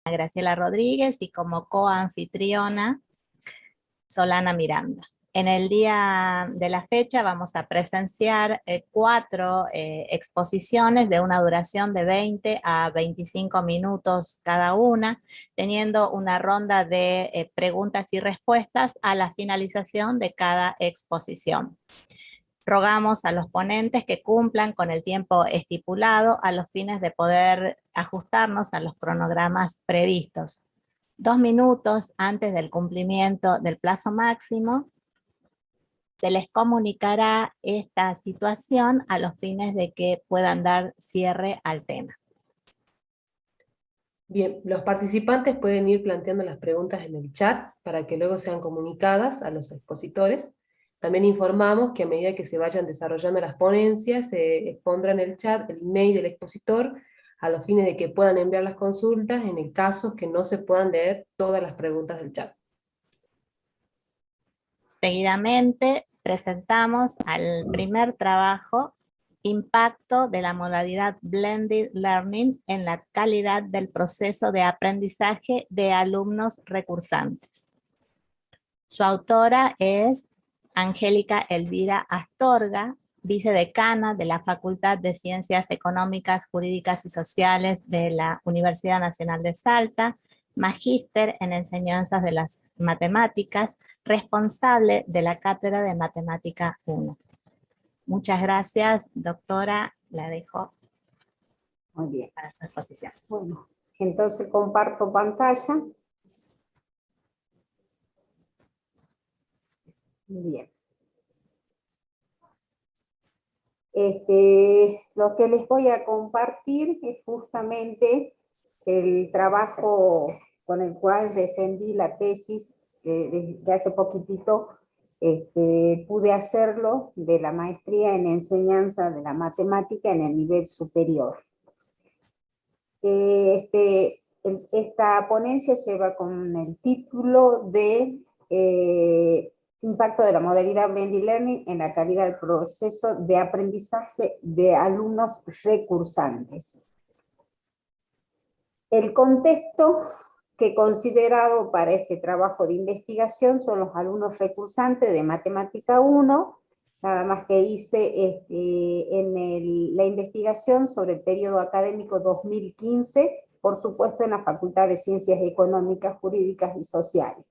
Graciela Rodríguez y como coanfitriona Solana Miranda. En el día de la fecha vamos a presenciar 4 exposiciones de una duración de 20 a 25 minutos cada una, teniendo una ronda de preguntas y respuestas a la finalización de cada exposición. Rogamos a los ponentes que cumplan con el tiempo estipulado a los fines de poder ajustarnos a los cronogramas previstos. 2 minutos antes del cumplimiento del plazo máximo, se les comunicará esta situación a los fines de que puedan dar cierre al tema. Bien, los participantes pueden ir planteando las preguntas en el chat para que luego sean comunicadas a los expositores. También informamos que a medida que se vayan desarrollando las ponencias, se expondrá en el chat el email del expositor a los fines de que puedan enviar las consultas en el caso que no se puedan leer todas las preguntas del chat. Seguidamente presentamos al primer trabajo, impacto de la modalidad Blended Learning en la calidad del proceso de aprendizaje de alumnos recursantes. Su autora es Angélica Elvira Astorga, vicedecana de la Facultad de Ciencias Económicas, Jurídicas y Sociales de la Universidad Nacional de Salta, magíster en enseñanzas de las matemáticas, responsable de la Cátedra de Matemática 1. Muchas gracias, doctora. La dejo muy bien para su exposición. Bueno, entonces comparto pantalla. Bien. Lo que les voy a compartir es justamente el trabajo con el cual defendí la tesis, que hace poquitito pude hacerlo, de la maestría en enseñanza de la matemática en el nivel superior. Esta ponencia lleva con el título de impacto de la modalidad Blended Learning en la calidad del proceso de aprendizaje de alumnos recursantes. El contexto que he considerado para este trabajo de investigación son los alumnos recursantes de Matemática 1, nada más que hice la investigación sobre el periodo académico 2015, por supuesto en la Facultad de Ciencias Económicas, Jurídicas y Sociales.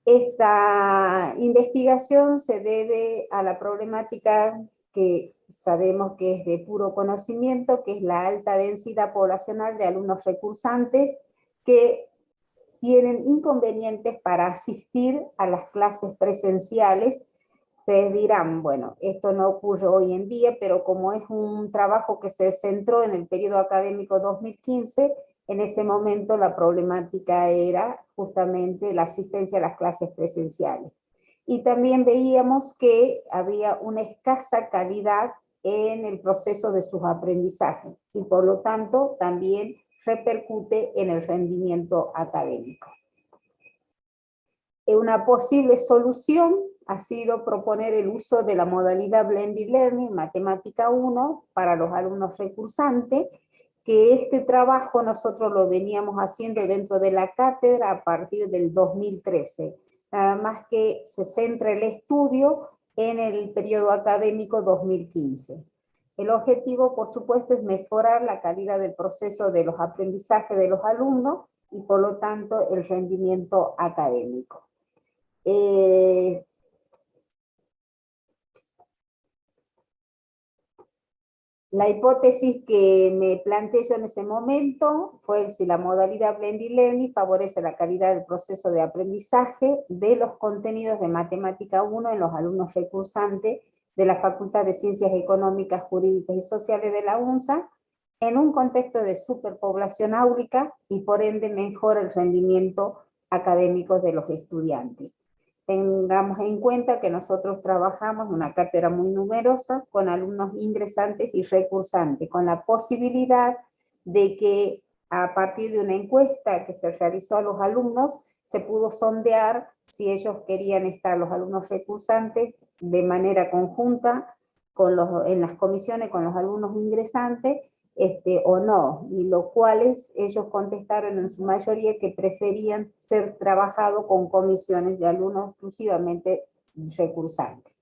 Esta investigación se debe a la problemática que sabemos que es de puro conocimiento, que es la alta densidad poblacional de alumnos recursantes que tienen inconvenientes para asistir a las clases presenciales. Ustedes dirán, bueno, esto no ocurre hoy en día, pero como es un trabajo que se centró en el periodo académico 2015, en ese momento la problemática era justamente la asistencia a las clases presenciales. Y también veíamos que había una escasa calidad en el proceso de sus aprendizajes, y por lo tanto también repercute en el rendimiento académico. Una posible solución ha sido proponer el uso de la modalidad Blended Learning, Matemática 1, para los alumnos recursantes, que este trabajo nosotros lo veníamos haciendo dentro de la cátedra a partir del 2013, nada más que se centra el estudio en el periodo académico 2015. El objetivo, por supuesto, es mejorar la calidad del proceso de los aprendizajes de los alumnos y, por lo tanto, el rendimiento académico. La hipótesis que me planteé yo en ese momento fue si la modalidad Blended Learning favorece la calidad del proceso de aprendizaje de los contenidos de Matemática 1 en los alumnos recursantes de la Facultad de Ciencias Económicas, Jurídicas y Sociales de la UNSA, en un contexto de superpoblación áurica y por ende mejora el rendimiento académico de los estudiantes. Tengamos en cuenta que nosotros trabajamos en una cátedra muy numerosa con alumnos ingresantes y recursantes, con la posibilidad de que a partir de una encuesta que se realizó a los alumnos, se pudo sondear si ellos querían estar, los alumnos recursantes, de manera conjunta en las comisiones con los alumnos ingresantes, o no, y lo cuales ellos contestaron en su mayoría que preferían ser trabajado con comisiones de alumnos exclusivamente recursantes.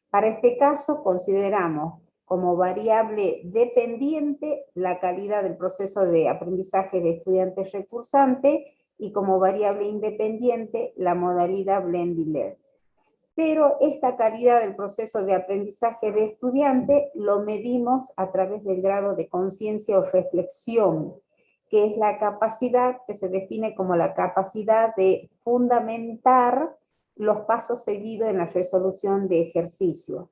Para este caso consideramos como variable dependiente la calidad del proceso de aprendizaje de estudiantes recursantes y como variable independiente la modalidad Blended Learning. Pero esta calidad del proceso de aprendizaje de estudiante lo medimos a través del grado de conciencia o reflexión, que es la capacidad que se define como la capacidad de fundamentar los pasos seguidos en la resolución de ejercicio,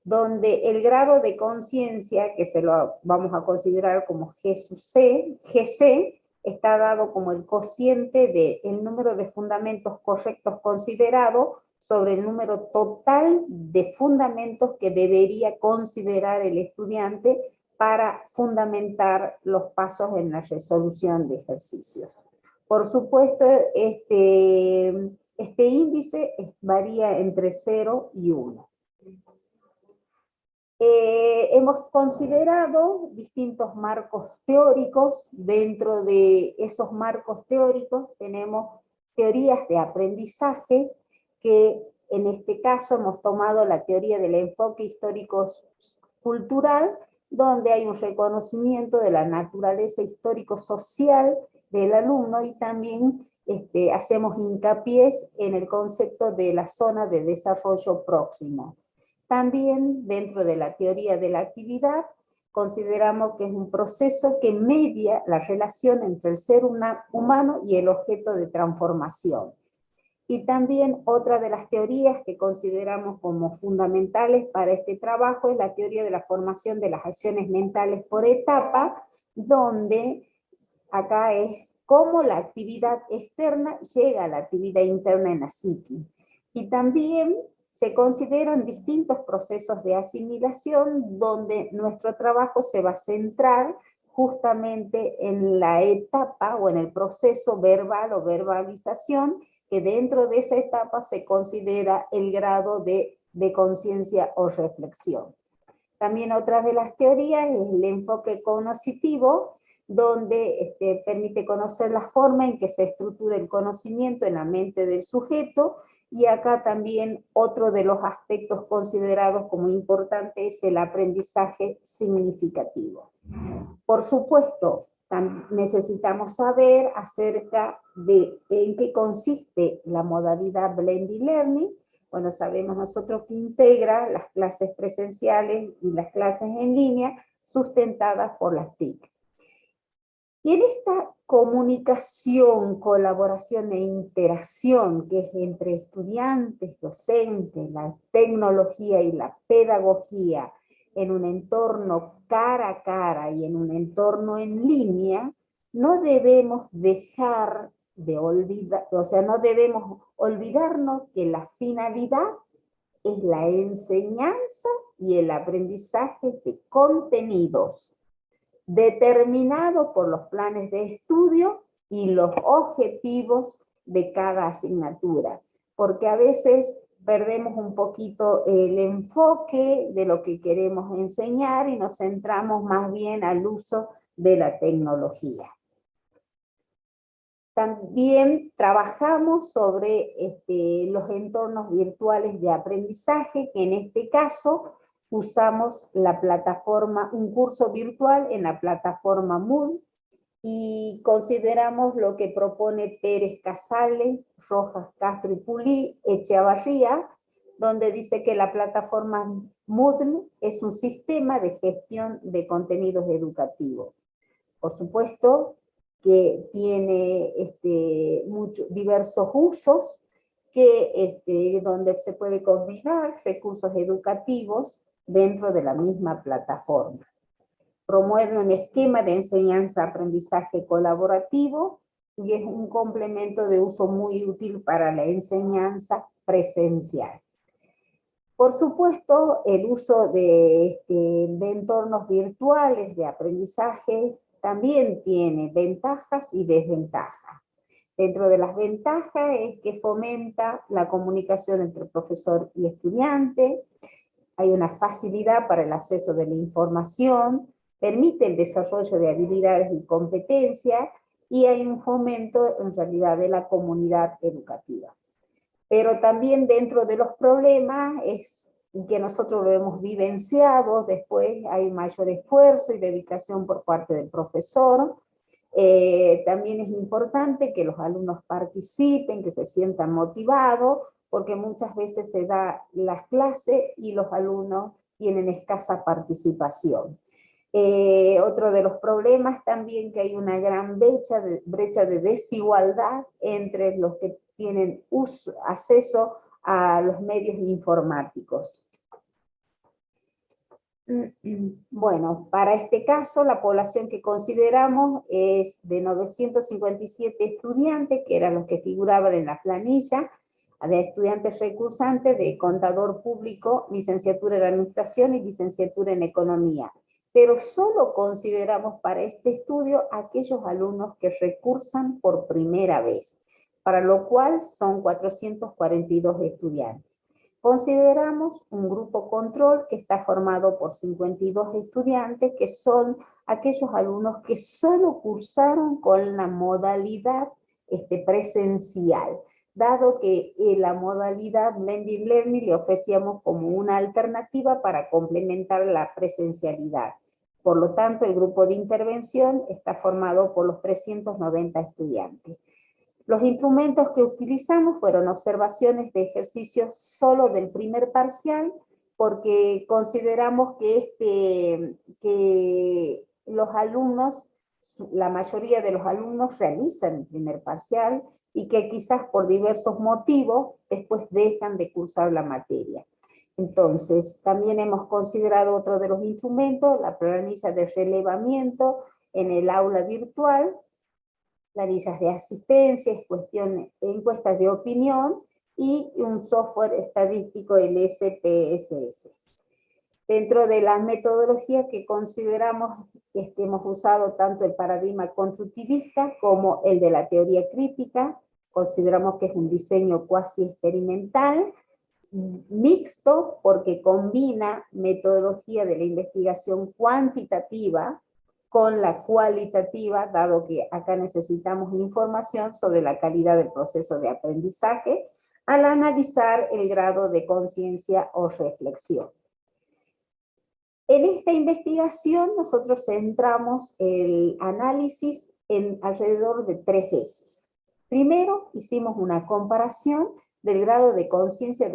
donde el grado de conciencia, que se lo vamos a considerar como GC, está dado como el cociente del número de fundamentos correctos considerados sobre el número total de fundamentos que debería considerar el estudiante para fundamentar los pasos en la resolución de ejercicios. Por supuesto, este índice varía entre 0 y 1. Hemos considerado distintos marcos teóricos. Dentro de esos marcos teóricos tenemos teorías de aprendizaje, que en este caso hemos tomado la teoría del enfoque histórico-cultural, donde hay un reconocimiento de la naturaleza histórico-social del alumno, y también hacemos hincapié en el concepto de la zona de desarrollo próximo. También dentro de la teoría de la actividad consideramos que es un proceso que media la relación entre el ser humano y el objeto de transformación. Y también otra de las teorías que consideramos como fundamentales para este trabajo es la teoría de la formación de las acciones mentales por etapa, donde acá es cómo la actividad externa llega a la actividad interna en la psique. Y también se consideran distintos procesos de asimilación donde nuestro trabajo se va a centrar justamente en la etapa o en el proceso verbal o verbalización, que dentro de esa etapa se considera el grado de conciencia o reflexión. También otra de las teorías es el enfoque cognoscitivo, donde permite conocer la forma en que se estructura el conocimiento en la mente del sujeto, y acá también otro de los aspectos considerados como importante es el aprendizaje significativo. Por supuesto, necesitamos saber acerca de en qué consiste la modalidad Blended Learning. Bueno, sabemos nosotros que integra las clases presenciales y las clases en línea sustentadas por las TIC. Y en esta comunicación, colaboración e interacción que es entre estudiantes, docentes, la tecnología y la pedagogía, en un entorno cara a cara y en un entorno en línea, no debemos dejar de olvidar, no debemos olvidarnos que la finalidad es la enseñanza y el aprendizaje de contenidos determinado por los planes de estudio y los objetivos de cada asignatura, porque a veces perdemos un poquito el enfoque de lo que queremos enseñar y nos centramos más bien al uso de la tecnología. También trabajamos sobre los entornos virtuales de aprendizaje, que en este caso usamos la plataforma, un curso virtual en la plataforma Moodle, y consideramos lo que propone Pérez Casale, Rojas Castro y Pulí, Echevarría, donde dice que la plataforma Moodle es un sistema de gestión de contenidos educativos. Por supuesto que tiene diversos usos, donde se puede combinar recursos educativos dentro de la misma plataforma. Promueve un esquema de enseñanza-aprendizaje colaborativo y es un complemento de uso muy útil para la enseñanza presencial. Por supuesto, el uso de entornos virtuales de aprendizaje también tiene ventajas y desventajas. Dentro de las ventajas es que fomenta la comunicación entre profesor y estudiante, hay una facilidad para el acceso de la información, permite el desarrollo de habilidades y competencias, y hay un fomento en realidad de la comunidad educativa. Pero también dentro de los problemas, y que nosotros lo hemos vivenciado, después hay mayor esfuerzo y dedicación por parte del profesor. También es importante que los alumnos participen, que se sientan motivados, porque muchas veces se da las clases y los alumnos tienen escasa participación. Otro de los problemas también que hay una gran brecha de desigualdad entre los que tienen acceso a los medios informáticos. Bueno, para este caso la población que consideramos es de 957 estudiantes, que eran los que figuraban en la planilla, de estudiantes recursantes de contador público, licenciatura en administración y licenciatura en economía. Pero solo consideramos para este estudio aquellos alumnos que recursan por primera vez, para lo cual son 442 estudiantes. Consideramos un grupo control que está formado por 52 estudiantes, que son aquellos alumnos que solo cursaron con la modalidad presencial, dado que la modalidad Blended Learning le ofrecíamos como una alternativa para complementar la presencialidad. Por lo tanto, el grupo de intervención está formado por los 390 estudiantes. Los instrumentos que utilizamos fueron observaciones de ejercicios solo del primer parcial, porque consideramos que los alumnos, la mayoría de los alumnos realizan el primer parcial, y que quizás por diversos motivos después dejan de cursar la materia. Entonces, también hemos considerado otro de los instrumentos, la planilla de relevamiento en el aula virtual, planillas de asistencia, encuestas de opinión, y un software estadístico, el SPSS. Dentro de las metodologías que consideramos, hemos usado tanto el paradigma constructivista como el de la teoría crítica. Consideramos que es un diseño cuasi experimental, mixto, porque combina metodología de la investigación cuantitativa con la cualitativa, dado que acá necesitamos información sobre la calidad del proceso de aprendizaje, al analizar el grado de conciencia o reflexión. En esta investigación nosotros centramos el análisis en alrededor de 3 ejes. Primero, hicimos una comparación del grado de conciencia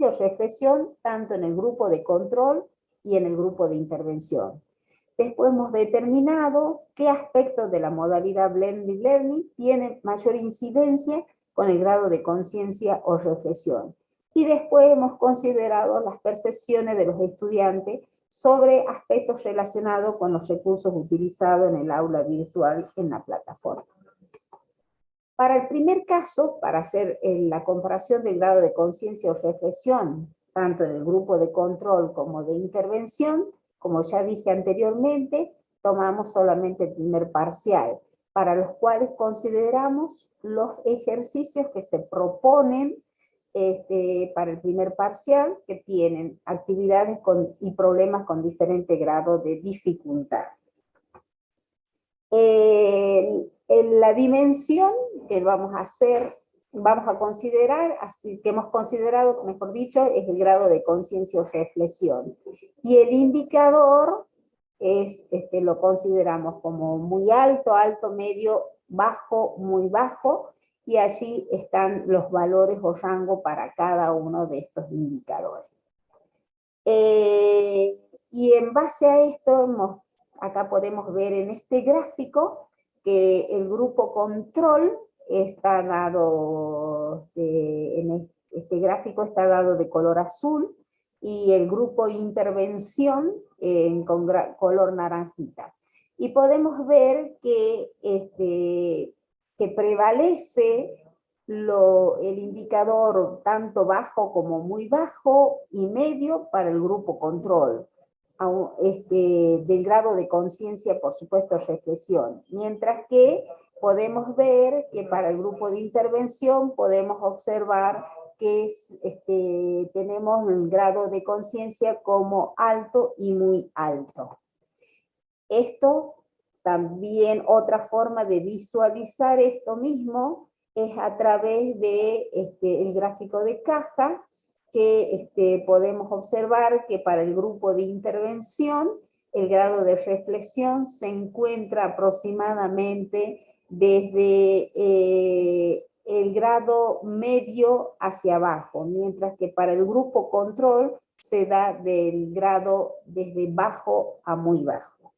o reflexión tanto en el grupo de control y en el grupo de intervención. Después hemos determinado qué aspectos de la modalidad Blended Learning tienen mayor incidencia con el grado de conciencia o reflexión. Y después hemos considerado las percepciones de los estudiantes sobre aspectos relacionados con los recursos utilizados en el aula virtual en la plataforma. Para el primer caso, para hacer la comparación del grado de conciencia o reflexión, tanto en el grupo de control como de intervención, como ya dije anteriormente, tomamos solamente el primer parcial, para los cuales consideramos los ejercicios que se proponen para el primer parcial, que tienen actividades y problemas con diferente grado de dificultad. La dimensión que vamos a considerar, así que hemos considerado, mejor dicho, es el grado de conciencia o reflexión. Y el indicador lo consideramos como muy alto, alto, medio, bajo, muy bajo, y allí están los valores o rango para cada uno de estos indicadores. Y en base a esto, acá podemos ver en este gráfico que el grupo control está dado, en este gráfico está dado de color azul, y el grupo intervención con color naranjita. Y podemos ver que prevalece el indicador tanto bajo como muy bajo y medio para el grupo control, del grado de conciencia, por supuesto, reflexión. Mientras que podemos ver que para el grupo de intervención podemos observar que tenemos el grado de conciencia como alto y muy alto. Esto también, otra forma de visualizar esto mismo es a través de el gráfico de caja, que podemos observar que para el grupo de intervención el grado de reflexión se encuentra aproximadamente desde el grado medio hacia abajo, mientras que para el grupo control se da del grado desde bajo a muy bajo.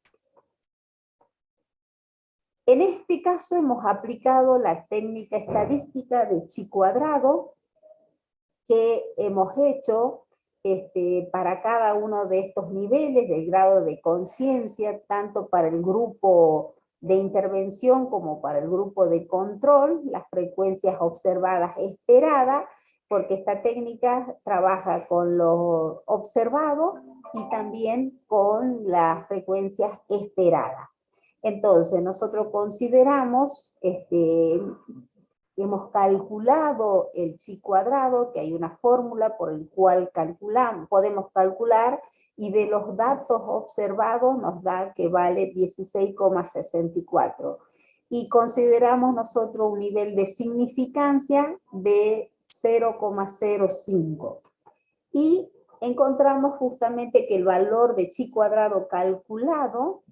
En este caso hemos aplicado la técnica estadística de chi cuadrado que hemos hecho para cada uno de estos niveles del grado de conciencia, tanto para el grupo de intervención como para el grupo de control, las frecuencias observadas esperadas, porque esta técnica trabaja con lo observado y también con las frecuencias esperadas. Entonces, nosotros consideramos, hemos calculado el chi cuadrado, que hay una fórmula por el cual podemos calcular, y de los datos observados nos da que vale 16,64. Y consideramos nosotros un nivel de significancia de 0,05. Y encontramos justamente que el valor de chi cuadrado calculado,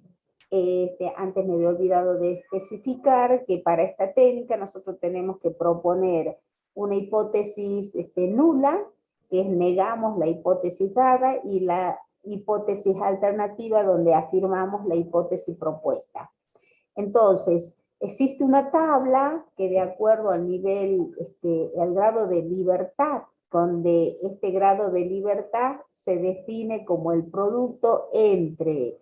antes me había olvidado de especificar que para esta técnica nosotros tenemos que proponer una hipótesis nula, que es negamos la hipótesis dada, y la hipótesis alternativa donde afirmamos la hipótesis propuesta. Entonces, existe una tabla que de acuerdo al nivel, al grado de libertad, donde este grado de libertad se define como el producto entre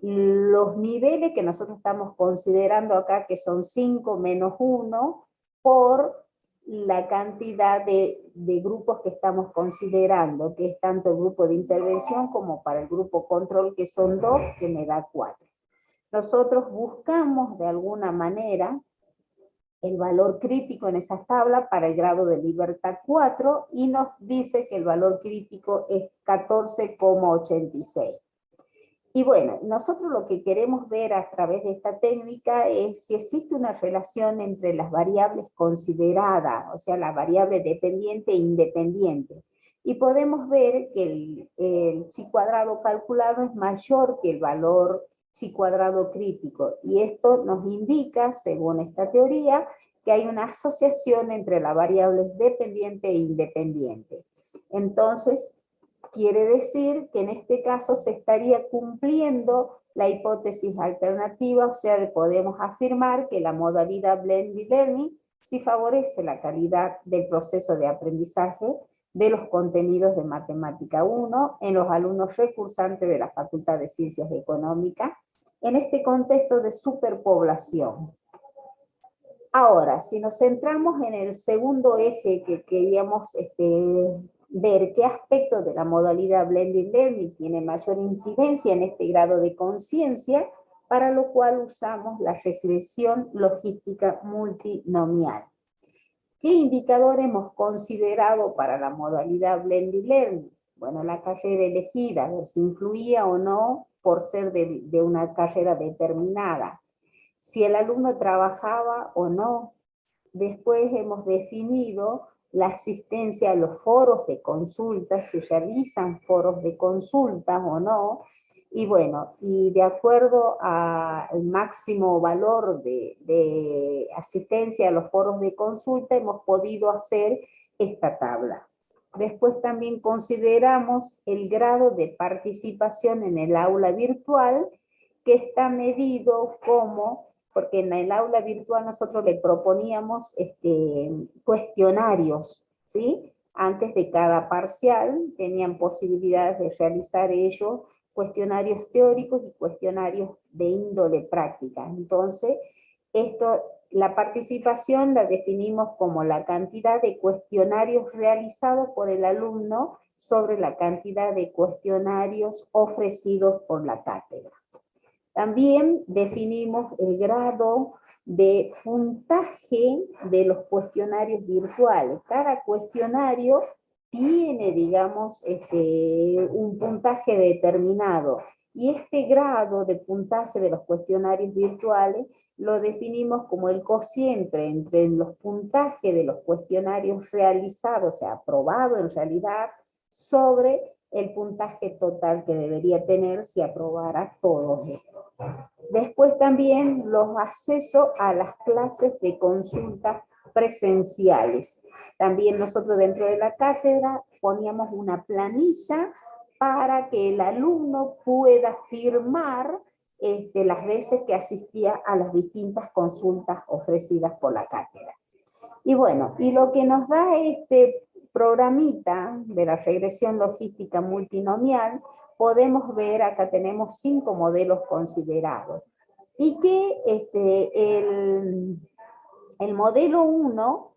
los niveles que nosotros estamos considerando acá, que son 5 menos 1, por la cantidad de grupos que estamos considerando, que es tanto el grupo de intervención como para el grupo control, que son 2, que me da 4. Nosotros buscamos de alguna manera el valor crítico en esa tabla para el grado de libertad 4, y nos dice que el valor crítico es 14,86. Y bueno, nosotros lo que queremos ver a través de esta técnica es si existe una relación entre las variables consideradas, o sea, la variable dependiente e independiente. Y podemos ver que el chi cuadrado calculado es mayor que el valor chi cuadrado crítico. Y esto nos indica, según esta teoría, que hay una asociación entre las variables dependiente e independiente. Entonces, quiere decir que en este caso se estaría cumpliendo la hipótesis alternativa, o sea, podemos afirmar que la modalidad Blended Learning sí favorece la calidad del proceso de aprendizaje de los contenidos de Matemática 1 en los alumnos recursantes de la Facultad de Ciencias Económicas, en este contexto de superpoblación. Ahora, si nos centramos en el segundo eje que queríamos ver qué aspectos de la modalidad Blended Learning tiene mayor incidencia en este grado de conciencia, para lo cual usamos la regresión logística multinomial. ¿Qué indicador hemos considerado para la modalidad Blended Learning? Bueno, la carrera elegida, a ver si influía o no por ser de una carrera determinada. Si el alumno trabajaba o no. Después hemos definido la asistencia a los foros de consulta, si realizan foros de consulta o no, y bueno, y de acuerdo al máximo valor de asistencia a los foros de consulta hemos podido hacer esta tabla. Después también consideramos el grado de participación en el aula virtual, que está medido como, porque en el aula virtual nosotros le proponíamos cuestionarios, ¿sí? Antes de cada parcial tenían posibilidades de realizar ellos cuestionarios teóricos y cuestionarios de índole práctica. Entonces, la participación la definimos como la cantidad de cuestionarios realizados por el alumno sobre la cantidad de cuestionarios ofrecidos por la cátedra. También definimos el grado de puntaje de los cuestionarios virtuales. Cada cuestionario tiene, digamos, un puntaje determinado. Y este grado de puntaje de los cuestionarios virtuales lo definimos como el cociente entre los puntajes de los cuestionarios realizados, o sea, aprobado en realidad, sobre el puntaje total que debería tener si aprobara todos estos. Después también los accesos a las clases de consultas presenciales. También nosotros dentro de la cátedra poníamos una planilla para que el alumno pueda firmar las veces que asistía a las distintas consultas ofrecidas por la cátedra. Y bueno, y lo que nos da este programita de la regresión logística multinomial, podemos ver, acá tenemos 5 modelos considerados. Y que el modelo 1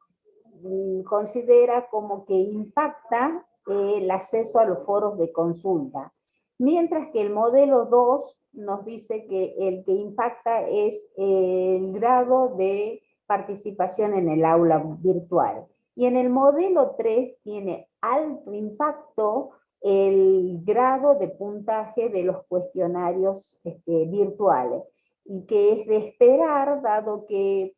considera como que impacta el acceso a los foros de consulta, mientras que el modelo 2 nos dice que el que impacta es el grado de participación en el aula virtual. Y en el modelo 3 tiene alto impacto el grado de puntaje de los cuestionarios virtuales, y que es de esperar, dado que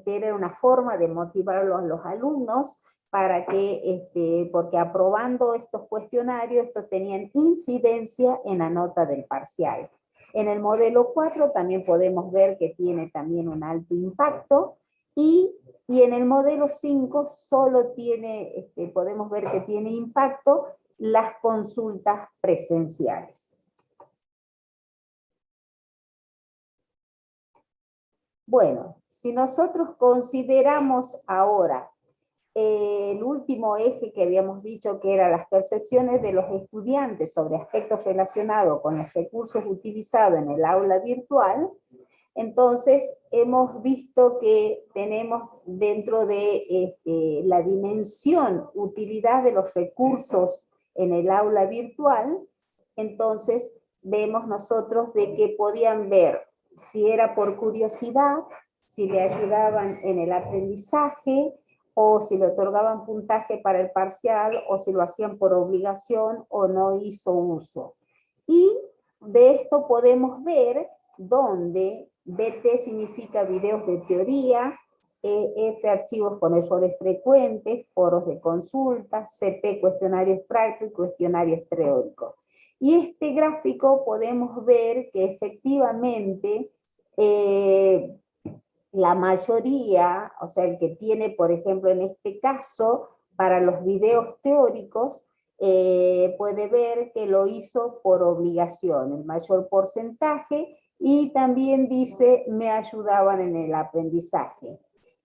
era una forma de motivar a los alumnos para que, porque aprobando estos cuestionarios, estos tenían incidencia en la nota del parcial. En el modelo 4 también podemos ver que tiene también un alto impacto, y en el modelo 5 solo tiene, podemos ver que tiene impacto las consultas presenciales. Bueno, si nosotros consideramos ahora el último eje que habíamos dicho, que era las percepciones de los estudiantes sobre aspectos relacionados con los recursos utilizados en el aula virtual, entonces hemos visto que tenemos dentro de la dimensión utilidad de los recursos en el aula virtual, entonces vemos nosotros de que podían ver si era por curiosidad, si le ayudaban en el aprendizaje, o si le otorgaban puntaje para el parcial, o si lo hacían por obligación o no hizo uso. Y de esto podemos ver donde BT significa videos de teoría, F archivos con errores frecuentes, foros de consulta, CP cuestionarios prácticos y cuestionarios teóricos. Y este gráfico podemos ver que efectivamente la mayoría, o sea, el que tiene, por ejemplo, en este caso, para los videos teóricos, puede ver que lo hizo por obligación, el mayor porcentaje, y también dice, me ayudaban en el aprendizaje.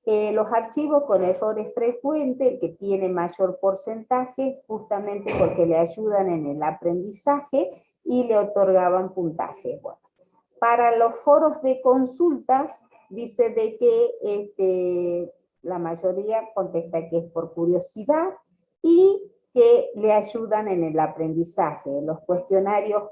Los archivos con errores frecuentes, el que tiene mayor porcentaje, justamente porque le ayudan en el aprendizaje y le otorgaban puntaje. Bueno, para los foros de consultas, dice de que la mayoría contesta que es por curiosidad y que le ayudan en el aprendizaje. Los cuestionarios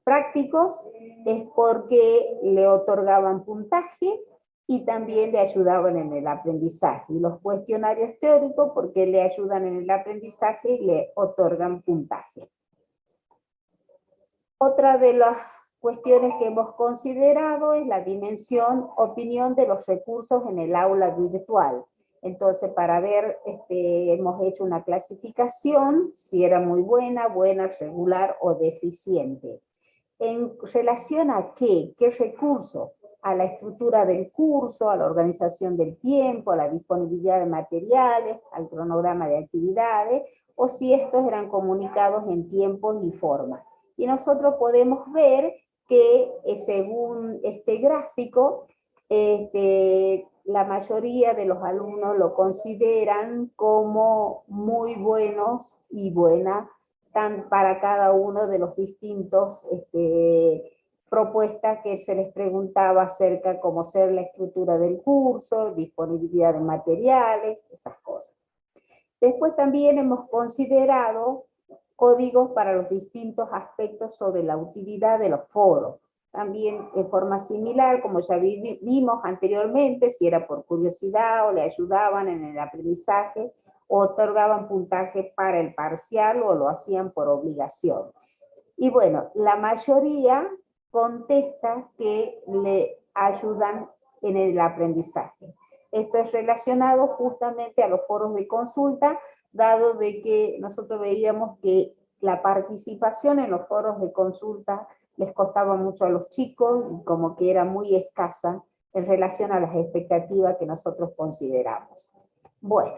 prácticos es porque le otorgaban puntaje y también le ayudaban en el aprendizaje. Y los cuestionarios teóricos porque le ayudan en el aprendizaje y le otorgan puntaje. Otra de las cuestiones que hemos considerado es la dimensión opinión de los recursos en el aula virtual. Entonces, para ver, hemos hecho una clasificación, si era muy buena, regular o deficiente. ¿En relación a qué? ¿Qué recurso? A la estructura del curso, a la organización del tiempo, a la disponibilidad de materiales, al cronograma de actividades, o si estos eran comunicados en tiempo y forma. Y nosotros podemos ver que según este gráfico, la mayoría de los alumnos lo consideran como muy buenos y buenas para cada uno de los distintos propuestas que se les preguntaba acerca como ser la estructura del curso, disponibilidad de materiales, esas cosas. Después también hemos considerado códigos para los distintos aspectos sobre la utilidad de los foros. también en forma similar, como ya vimos anteriormente, si era por curiosidad o le ayudaban en el aprendizaje, o otorgaban puntaje para el parcial o lo hacían por obligación. Y bueno, la mayoría contesta que le ayudan en el aprendizaje. Esto es relacionado justamente a los foros de consulta, dado de que nosotros veíamos que la participación en los foros de consulta les costaba mucho a los chicos y como que era muy escasa en relación a las expectativas que nosotros consideramos. Bueno,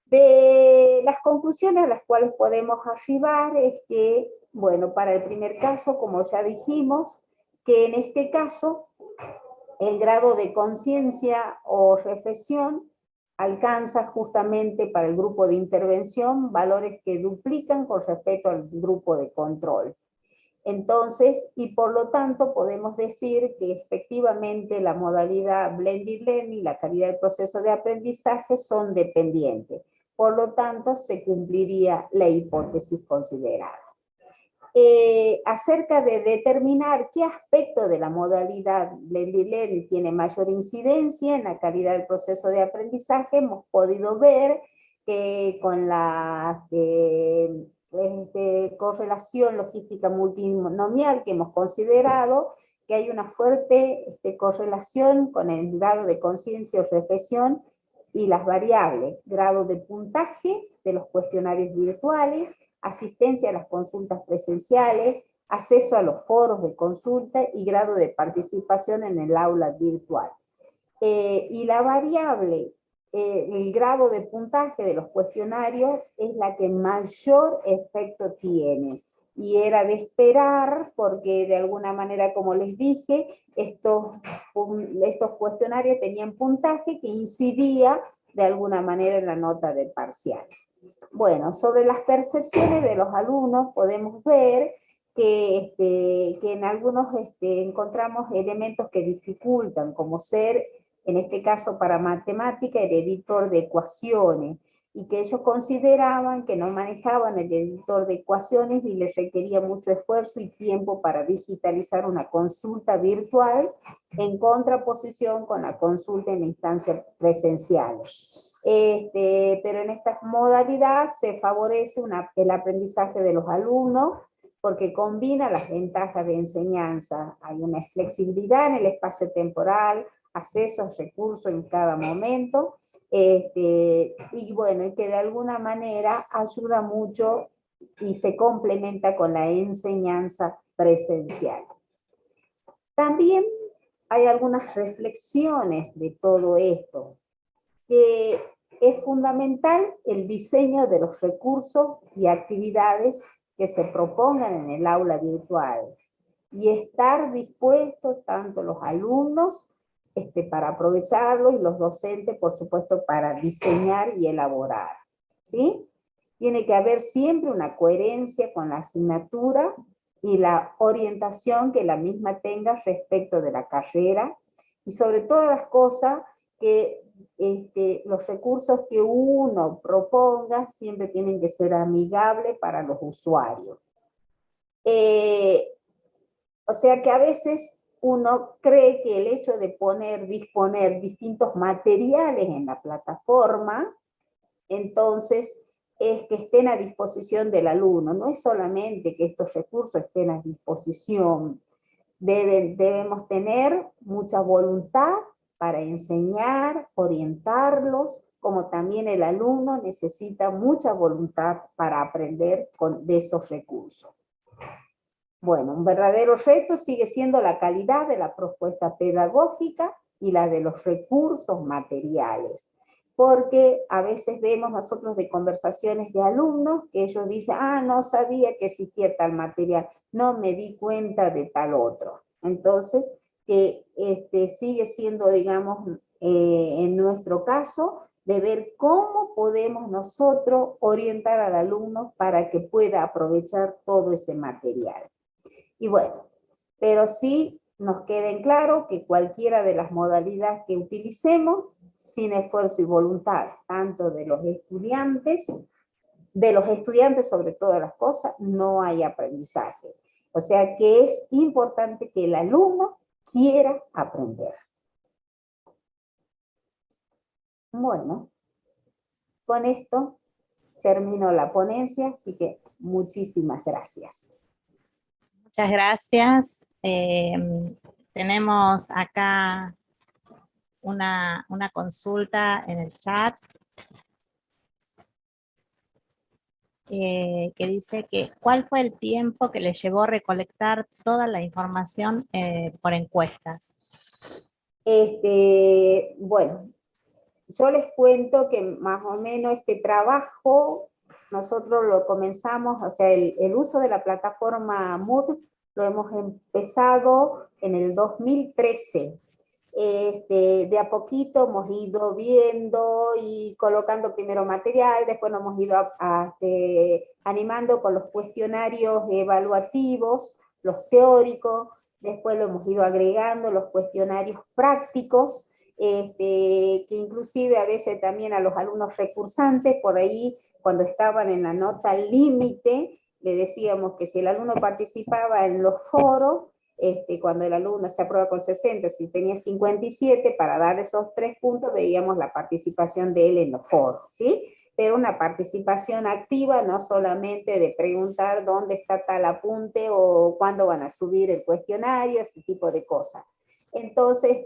de las conclusiones a las cuales podemos arribar es que, bueno, para el primer caso, como ya dijimos, que en este caso el grado de conciencia o reflexión alcanza justamente para el grupo de intervención valores que duplican con respecto al grupo de control. Entonces, y por lo tanto podemos decir que efectivamente la modalidad Blended Learning y la calidad del proceso de aprendizaje son dependientes. Por lo tanto, se cumpliría la hipótesis considerada. Acerca de determinar qué aspecto de la modalidad Blended Learning tiene mayor incidencia en la calidad del proceso de aprendizaje, hemos podido ver que con la correlación logística multinomial que hemos considerado, que hay una fuerte correlación con el grado de conciencia o reflexión y las variables, grado de puntaje de los cuestionarios virtuales, asistencia a las consultas presenciales, acceso a los foros de consulta y grado de participación en el aula virtual. Y la variable, el grado de puntaje de los cuestionarios es la que mayor efecto tiene. Y era de esperar, porque de alguna manera, como les dije, estos cuestionarios tenían puntaje que incidía de alguna manera en la nota del parcial. Bueno, sobre las percepciones de los alumnos podemos ver que en algunos encontramos elementos que dificultan, como ser, en este caso para matemática, el editor de ecuaciones, y que ellos consideraban que no manejaban el editor de ecuaciones y les requería mucho esfuerzo y tiempo para digitalizar una consulta virtual en contraposición con la consulta en instancias presenciales. Pero en esta modalidad se favorece el aprendizaje de los alumnos porque combina las ventajas de enseñanza. Hay una flexibilidad en el espacio temporal, acceso a recursos en cada momento, y bueno, y que de alguna manera ayuda mucho y se complementa con la enseñanza presencial. También hay algunas reflexiones de todo esto, que es fundamental el diseño de los recursos y actividades que se propongan en el aula virtual, y estar dispuestos tanto los alumnos para aprovecharlo y los docentes, por supuesto, para diseñar y elaborar, ¿sí? Tiene que haber siempre una coherencia con la asignatura y la orientación que la misma tenga respecto de la carrera, y sobre todas las cosas que los recursos que uno proponga siempre tienen que ser amigables para los usuarios. O sea que a veces uno cree que el hecho de disponer distintos materiales en la plataforma, entonces es que estén a disposición del alumno. No es solamente que estos recursos estén a disposición, debemos tener mucha voluntad para enseñar, orientarlos, como también el alumno necesita mucha voluntad para aprender de esos recursos. Bueno, un verdadero reto sigue siendo la calidad de la propuesta pedagógica y la de los recursos materiales, porque a veces vemos nosotros de conversaciones de alumnos que ellos dicen, no sabía que existía tal material, no me di cuenta de tal otro. Entonces, que sigue siendo, digamos, en nuestro caso, de ver cómo podemos nosotros orientar al alumno para que pueda aprovechar todo ese material. Y bueno, pero sí nos queda en claro que cualquiera de las modalidades que utilicemos, sin esfuerzo y voluntad, tanto de los estudiantes sobre todas las cosas, no hay aprendizaje. O sea que es importante que el alumno quiera aprender. Bueno, con esto termino la ponencia, así que muchísimas gracias. Muchas gracias. Tenemos acá una consulta en el chat que dice que ¿cuál fue el tiempo que le llevó recolectar toda la información por encuestas? Bueno, yo les cuento que más o menos este trabajo nosotros lo comenzamos, o sea, el uso de la plataforma Moodle lo hemos empezado en el 2013. De a poquito hemos ido viendo y colocando primero material, después nos hemos ido animando con los cuestionarios evaluativos, los teóricos, después lo hemos ido agregando los cuestionarios prácticos, que inclusive a veces también a los alumnos recursantes, por ahí cuando estaban en la nota límite, le decíamos que si el alumno participaba en los foros, cuando el alumno se aprueba con 60, si tenía 57, para dar esos 3 puntos veíamos la participación de él en los foros, ¿sí? Pero una participación activa, no solamente de preguntar dónde está tal apunte o cuándo van a subir el cuestionario, ese tipo de cosas. Entonces,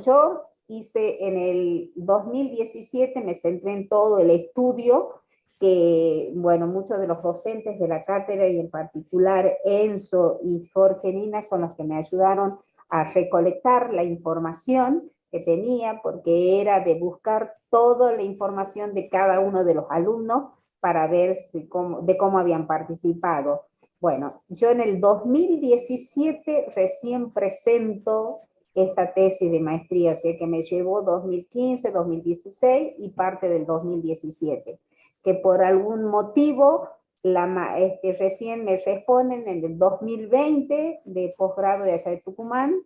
yo hice en el 2017, me centré en todo el estudio, que, bueno, muchos de los docentes de la cátedra y en particular Enzo y Jorge Nina son los que me ayudaron a recolectar la información que tenía, porque era de buscar toda la información de cada uno de los alumnos para ver cómo habían participado. Bueno, yo en el 2017 recién presento esta tesis de maestría, o sea que me llevó 2015, 2016 y parte del 2017. Que por algún motivo recién me responden en el 2020 de posgrado de allá de Tucumán,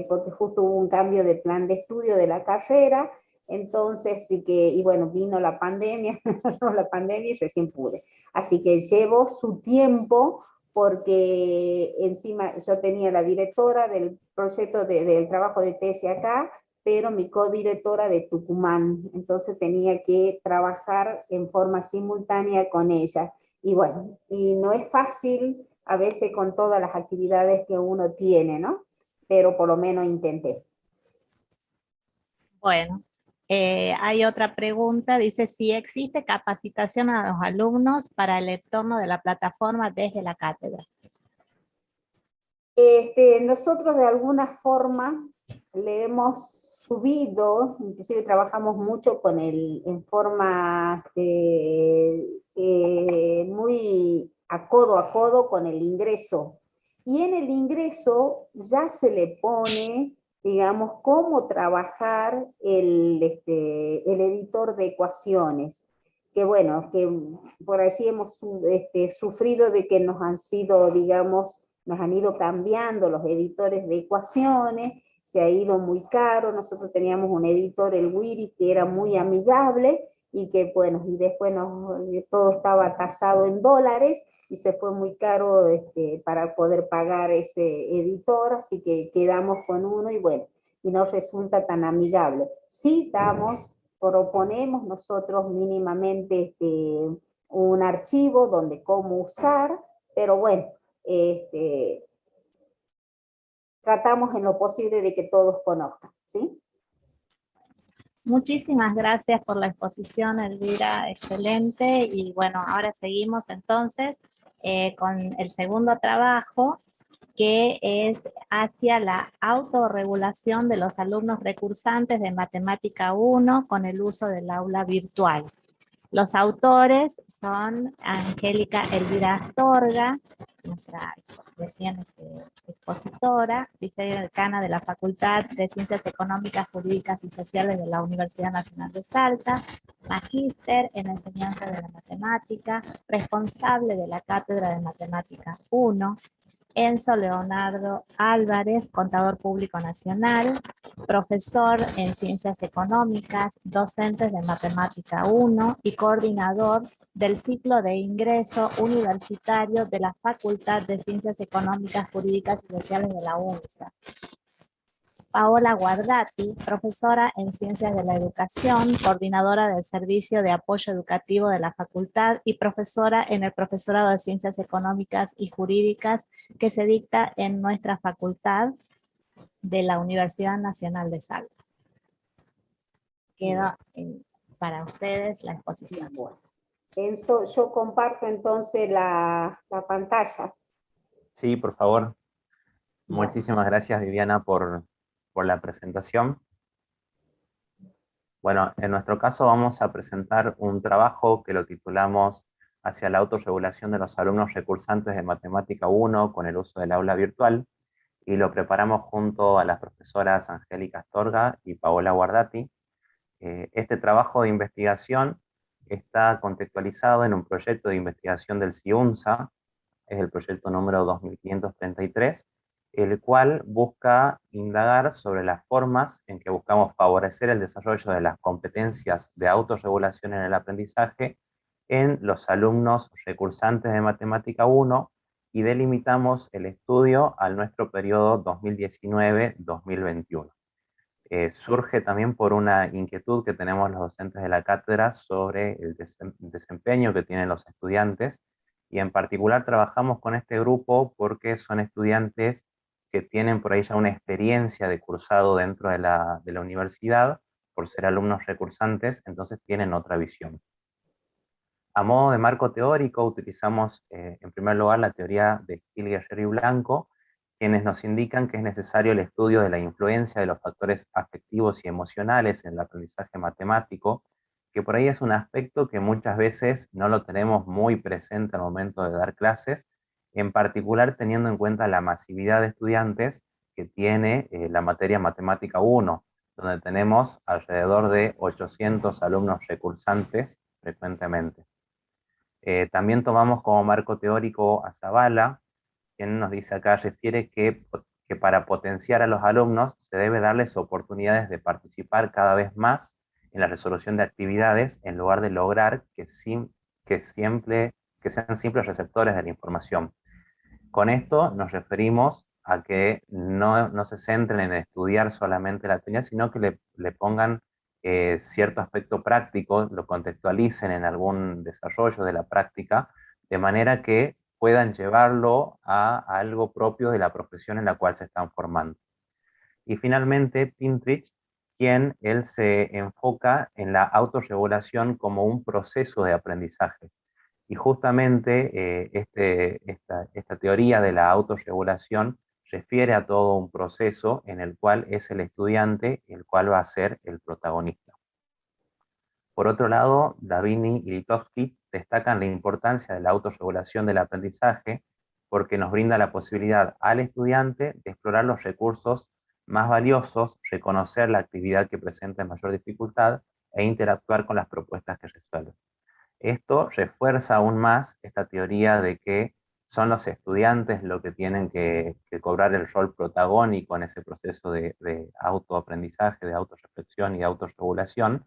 porque justo hubo un cambio de plan de estudio de la carrera, entonces sí que, y bueno, vino la pandemia, y recién pude. Así que llevo su tiempo, porque encima yo tenía la directora del proyecto del trabajo de tesis acá, pero mi codirectora de Tucumán, entonces tenía que trabajar en forma simultánea con ella. Y bueno, y no es fácil a veces con todas las actividades que uno tiene, ¿no? Pero por lo menos intenté. Bueno, hay otra pregunta, dice si existe capacitación a los alumnos para el entorno de la plataforma desde la cátedra. Nosotros de alguna forma le hemos subido, inclusive trabajamos mucho con en forma muy a codo con el ingreso. Y en el ingreso ya se le pone, digamos, cómo trabajar el editor de ecuaciones. Que bueno, que por allí hemos sufrido de que nos han sido, digamos, nos han ido cambiando los editores de ecuaciones, se ha ido muy caro, nosotros teníamos un editor, el Wiri, que era muy amigable, y que bueno, y después todo estaba tasado en dólares, y se fue muy caro para poder pagar ese editor, así que quedamos con uno, y bueno, y no resulta tan amigable. Sí proponemos nosotros mínimamente un archivo donde cómo usar, pero bueno, tratamos en lo posible de que todos conozcan, ¿sí? Muchísimas gracias por la exposición, Elvira, excelente. Y bueno, ahora seguimos entonces con el segundo trabajo, que es hacia la autorregulación de los alumnos recursantes de Matemática 1 con el uso del aula virtual. Los autores son Angélica Elvira Astorga, nuestra recién expositora, vicedecana de la Facultad de Ciencias Económicas, Jurídicas y Sociales de la Universidad Nacional de Salta, magíster en enseñanza de la matemática, responsable de la Cátedra de Matemática 1, Enzo Leonardo Álvarez, contador público nacional, profesor en Ciencias Económicas, docente de Matemática 1 y coordinador del ciclo de ingreso universitario de la Facultad de Ciencias Económicas, Jurídicas y Sociales de la UNSA. Paola Guardati, profesora en Ciencias de la Educación, coordinadora del Servicio de Apoyo Educativo de la Facultad y profesora en el Profesorado de Ciencias Económicas y Jurídicas que se dicta en nuestra facultad de la Universidad Nacional de Salta. Queda para ustedes la exposición. Bueno. Enzo, yo comparto entonces la pantalla. Sí, por favor. Bueno. Muchísimas gracias, Viviana, por la presentación. Bueno, en nuestro caso vamos a presentar un trabajo que lo titulamos Hacia la autorregulación de los alumnos recursantes de Matemática 1 con el uso del aula virtual, y lo preparamos junto a las profesoras Angélica Astorga y Paola Guardati. Este trabajo de investigación está contextualizado en un proyecto de investigación del CIUNSA, es el proyecto número 2533, el cual busca indagar sobre las formas en que buscamos favorecer el desarrollo de las competencias de autorregulación en el aprendizaje en los alumnos recursantes de Matemática 1, y delimitamos el estudio al nuestro periodo 2019-2021. Surge también por una inquietud que tenemos los docentes de la cátedra sobre el desempeño que tienen los estudiantes, y en particular trabajamos con este grupo porque son estudiantes que tienen por ahí ya una experiencia de cursado dentro de la universidad, por ser alumnos recursantes, entonces tienen otra visión. A modo de marco teórico utilizamos en primer lugar la teoría de Gil, Guerrero y Blanco, quienes nos indican que es necesario el estudio de la influencia de los factores afectivos y emocionales en el aprendizaje matemático, que por ahí es un aspecto que muchas veces no lo tenemos muy presente al momento de dar clases, en particular teniendo en cuenta la masividad de estudiantes que tiene la materia Matemática 1, donde tenemos alrededor de 800 alumnos recursantes frecuentemente. También tomamos como marco teórico a Zavala, quien nos dice acá, refiere que para potenciar a los alumnos se debe darles oportunidades de participar cada vez más en la resolución de actividades, en lugar de lograr que sean simples receptores de la información. Con esto nos referimos a que no se centren en estudiar solamente la teoría, sino que le pongan cierto aspecto práctico, lo contextualicen en algún desarrollo de la práctica, de manera que puedan llevarlo a algo propio de la profesión en la cual se están formando. Y finalmente, Pintrich, quien él se enfoca en la autorregulación como un proceso de aprendizaje. Y justamente esta teoría de la autorregulación refiere a todo un proceso en el cual es el estudiante el cual va a ser el protagonista. Por otro lado, Davini y Litovsky destacan la importancia de la autorregulación del aprendizaje porque nos brinda la posibilidad al estudiante de explorar los recursos más valiosos, reconocer la actividad que presenta mayor dificultad e interactuar con las propuestas que resuelve. Esto refuerza aún más esta teoría de que son los estudiantes los que tienen que cobrar el rol protagónico en ese proceso de autoaprendizaje, de autorreflexión y de autorregulación,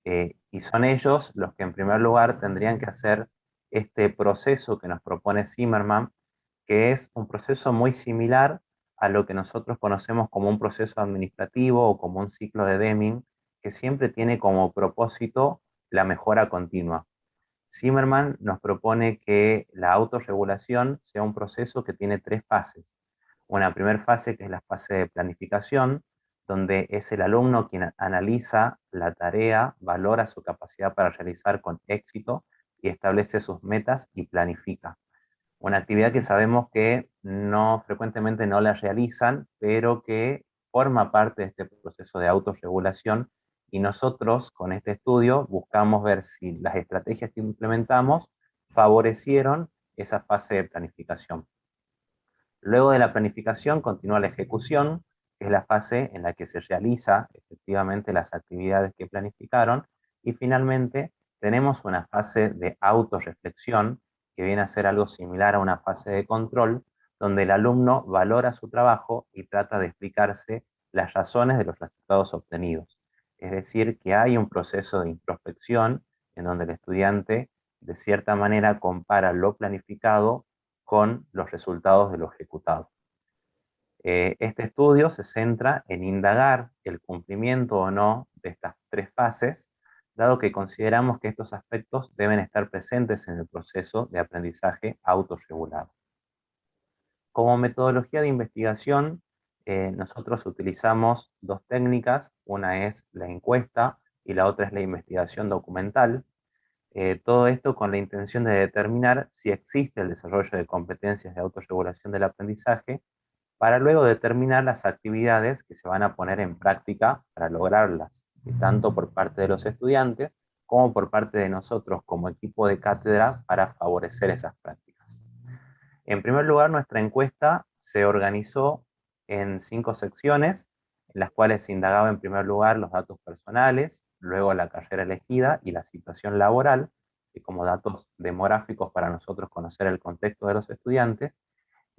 y son ellos los que en primer lugar tendrían que hacer este proceso que nos propone Zimmerman, que es un proceso muy similar a lo que nosotros conocemos como un proceso administrativo o como un ciclo de Deming, que siempre tiene como propósito la mejora continua. Zimmerman nos propone que la autorregulación sea un proceso que tiene tres fases. Una primera fase que es la fase de planificación, donde es el alumno quien analiza la tarea, valora su capacidad para realizar con éxito y establece sus metas y planifica. Una actividad que sabemos que frecuentemente no la realizan, pero que forma parte de este proceso de autorregulación, y nosotros con este estudio buscamos ver si las estrategias que implementamos favorecieron esa fase de planificación. Luego de la planificación continúa la ejecución, que es la fase en la que se realiza efectivamente las actividades que planificaron, y finalmente tenemos una fase de autorreflexión, que viene a ser algo similar a una fase de control, donde el alumno valora su trabajo y trata de explicarse las razones de los resultados obtenidos. Es decir, que hay un proceso de introspección en donde el estudiante de cierta manera compara lo planificado con los resultados de lo ejecutado. Este estudio se centra en indagar el cumplimiento o no de estas tres fases, dado que consideramos que estos aspectos deben estar presentes en el proceso de aprendizaje autorregulado. Como metodología de investigación, nosotros utilizamos dos técnicas, una es la encuesta y la otra es la investigación documental. Todo esto con la intención de determinar si existe el desarrollo de competencias de autorregulación del aprendizaje, para luego determinar las actividades que se van a poner en práctica para lograrlas, tanto por parte de los estudiantes como por parte de nosotros como equipo de cátedra para favorecer esas prácticas. En primer lugar, nuestra encuesta se organizó en 5 secciones, en las cuales se indagaba en primer lugar los datos personales, luego la carrera elegida y la situación laboral, y como datos demográficos para nosotros conocer el contexto de los estudiantes,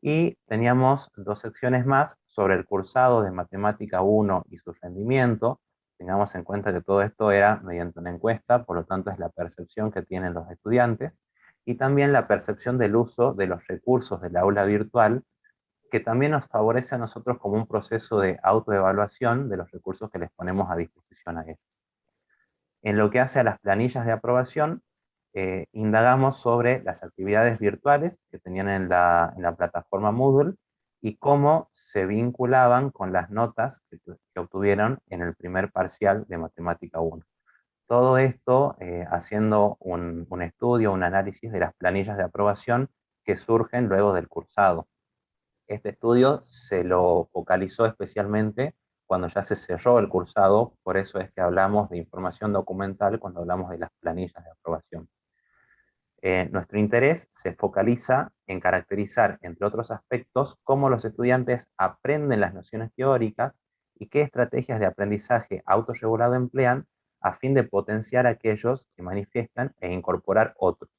y teníamos 2 secciones más sobre el cursado de Matemática 1 y su rendimiento. Tengamos en cuenta que todo esto era mediante una encuesta, por lo tanto es la percepción que tienen los estudiantes, y también la percepción del uso de los recursos del aula virtual, que también nos favorece a nosotros como un proceso de autoevaluación de los recursos que les ponemos a disposición a ellos. En lo que hace a las planillas de aprobación, indagamos sobre las actividades virtuales que tenían en la plataforma Moodle y cómo se vinculaban con las notas que obtuvieron en el primer parcial de Matemática 1. Todo esto haciendo un estudio, un análisis de las planillas de aprobación que surgen luego del cursado. Este estudio se lo focalizó especialmente cuando ya se cerró el cursado, por eso es que hablamos de información documental cuando hablamos de las planillas de aprobación. Nuestro interés se focaliza en caracterizar, entre otros aspectos, cómo los estudiantes aprenden las nociones teóricas y qué estrategias de aprendizaje autorregulado emplean a fin de potenciar aquellos que manifiestan e incorporar otros.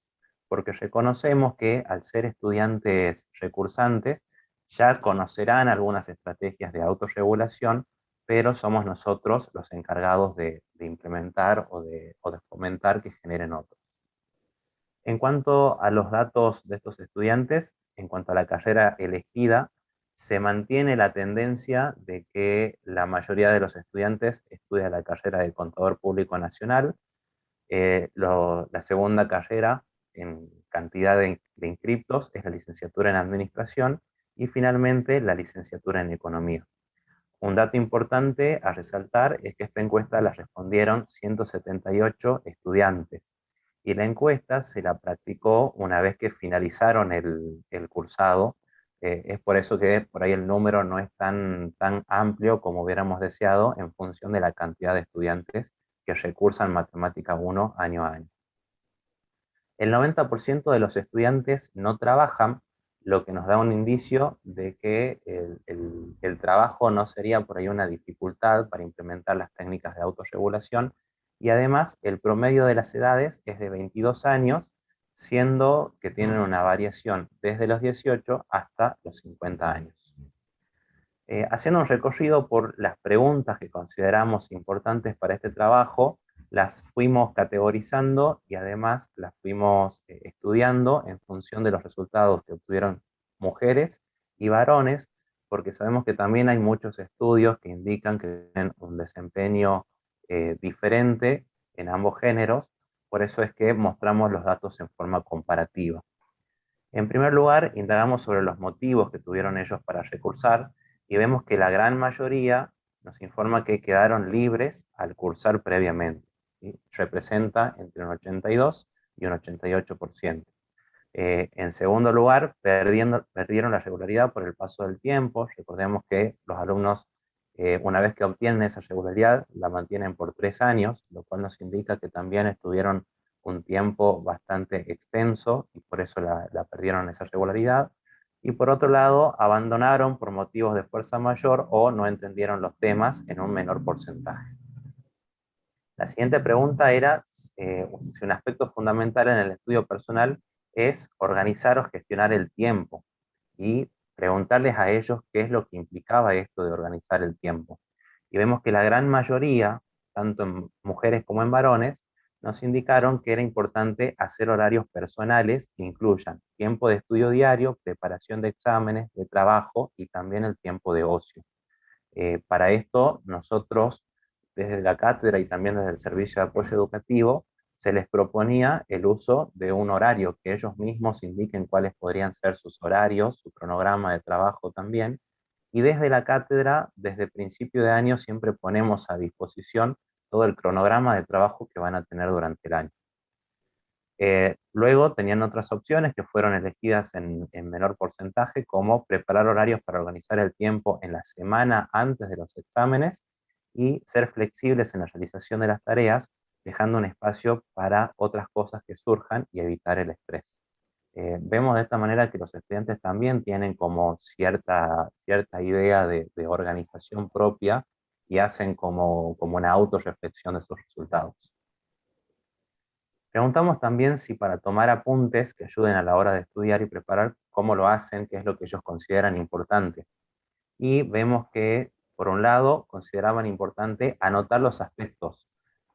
Porque reconocemos que al ser estudiantes recursantes, ya conocerán algunas estrategias de autorregulación, pero somos nosotros los encargados de implementar o de fomentar que generen otros. En cuanto a los datos de estos estudiantes, en cuanto a la carrera elegida, se mantiene la tendencia de que la mayoría de los estudiantes estudia la carrera de Contador Público Nacional. La segunda carrera en cantidad de inscriptos es la licenciatura en Administración y finalmente la licenciatura en Economía. Un dato importante a resaltar es que esta encuesta la respondieron 178 estudiantes y la encuesta se la practicó una vez que finalizaron el cursado. Es por eso que por ahí el número no es tan amplio como hubiéramos deseado en función de la cantidad de estudiantes que recursan Matemática 1 año a año. El 90% de los estudiantes no trabajan, lo que nos da un indicio de que el trabajo no sería por ahí una dificultad para implementar las técnicas de autorregulación, y además el promedio de las edades es de 22 años, siendo que tienen una variación desde los 18 hasta los 50 años. Haciendo un recorrido por las preguntas que consideramos importantes para este trabajo, las fuimos categorizando y además las fuimos estudiando en función de los resultados que obtuvieron mujeres y varones, porque sabemos que también hay muchos estudios que indican que tienen un desempeño diferente en ambos géneros, por eso es que mostramos los datos en forma comparativa. En primer lugar, indagamos sobre los motivos que tuvieron ellos para recursar, y vemos que la gran mayoría nos informa que quedaron libres al cursar previamente, ¿sí? Representa entre un 82 y un 88%. En segundo lugar, perdieron la regularidad por el paso del tiempo. Recordemos que los alumnos, una vez que obtienen esa regularidad, la mantienen por 3 años, lo cual nos indica que también estuvieron un tiempo bastante extenso y por eso la perdieron esa regularidad. Y por otro lado, abandonaron por motivos de fuerza mayor o no entendieron los temas en un menor porcentaje. La siguiente pregunta era si un aspecto fundamental en el estudio personal es organizar o gestionar el tiempo, y preguntarles a ellos qué es lo que implicaba esto de organizar el tiempo. Y vemos que la gran mayoría, tanto en mujeres como en varones, nos indicaron que era importante hacer horarios personales que incluyan tiempo de estudio diario, preparación de exámenes, de trabajo y también el tiempo de ocio. Para esto, nosotros, desde la cátedra y también desde el Servicio de Apoyo Educativo, se les proponía el uso de un horario, que ellos mismos indiquen cuáles podrían ser sus horarios, su cronograma de trabajo también, y desde la cátedra, desde principio de año, siempre ponemos a disposición todo el cronograma de trabajo que van a tener durante el año. Luego tenían otras opciones que fueron elegidas en menor porcentaje, como preparar horarios para organizar el tiempo en la semana antes de los exámenes y ser flexibles en la realización de las tareas, dejando un espacio para otras cosas que surjan y evitar el estrés. Vemos de esta manera que los estudiantes también tienen como cierta idea de organización propia y hacen como una autorreflexión de sus resultados. Preguntamos también si para tomar apuntes que ayuden a la hora de estudiar y preparar, cómo lo hacen, qué es lo que ellos consideran importante. Y vemos que, por un lado, consideraban importante anotar los aspectos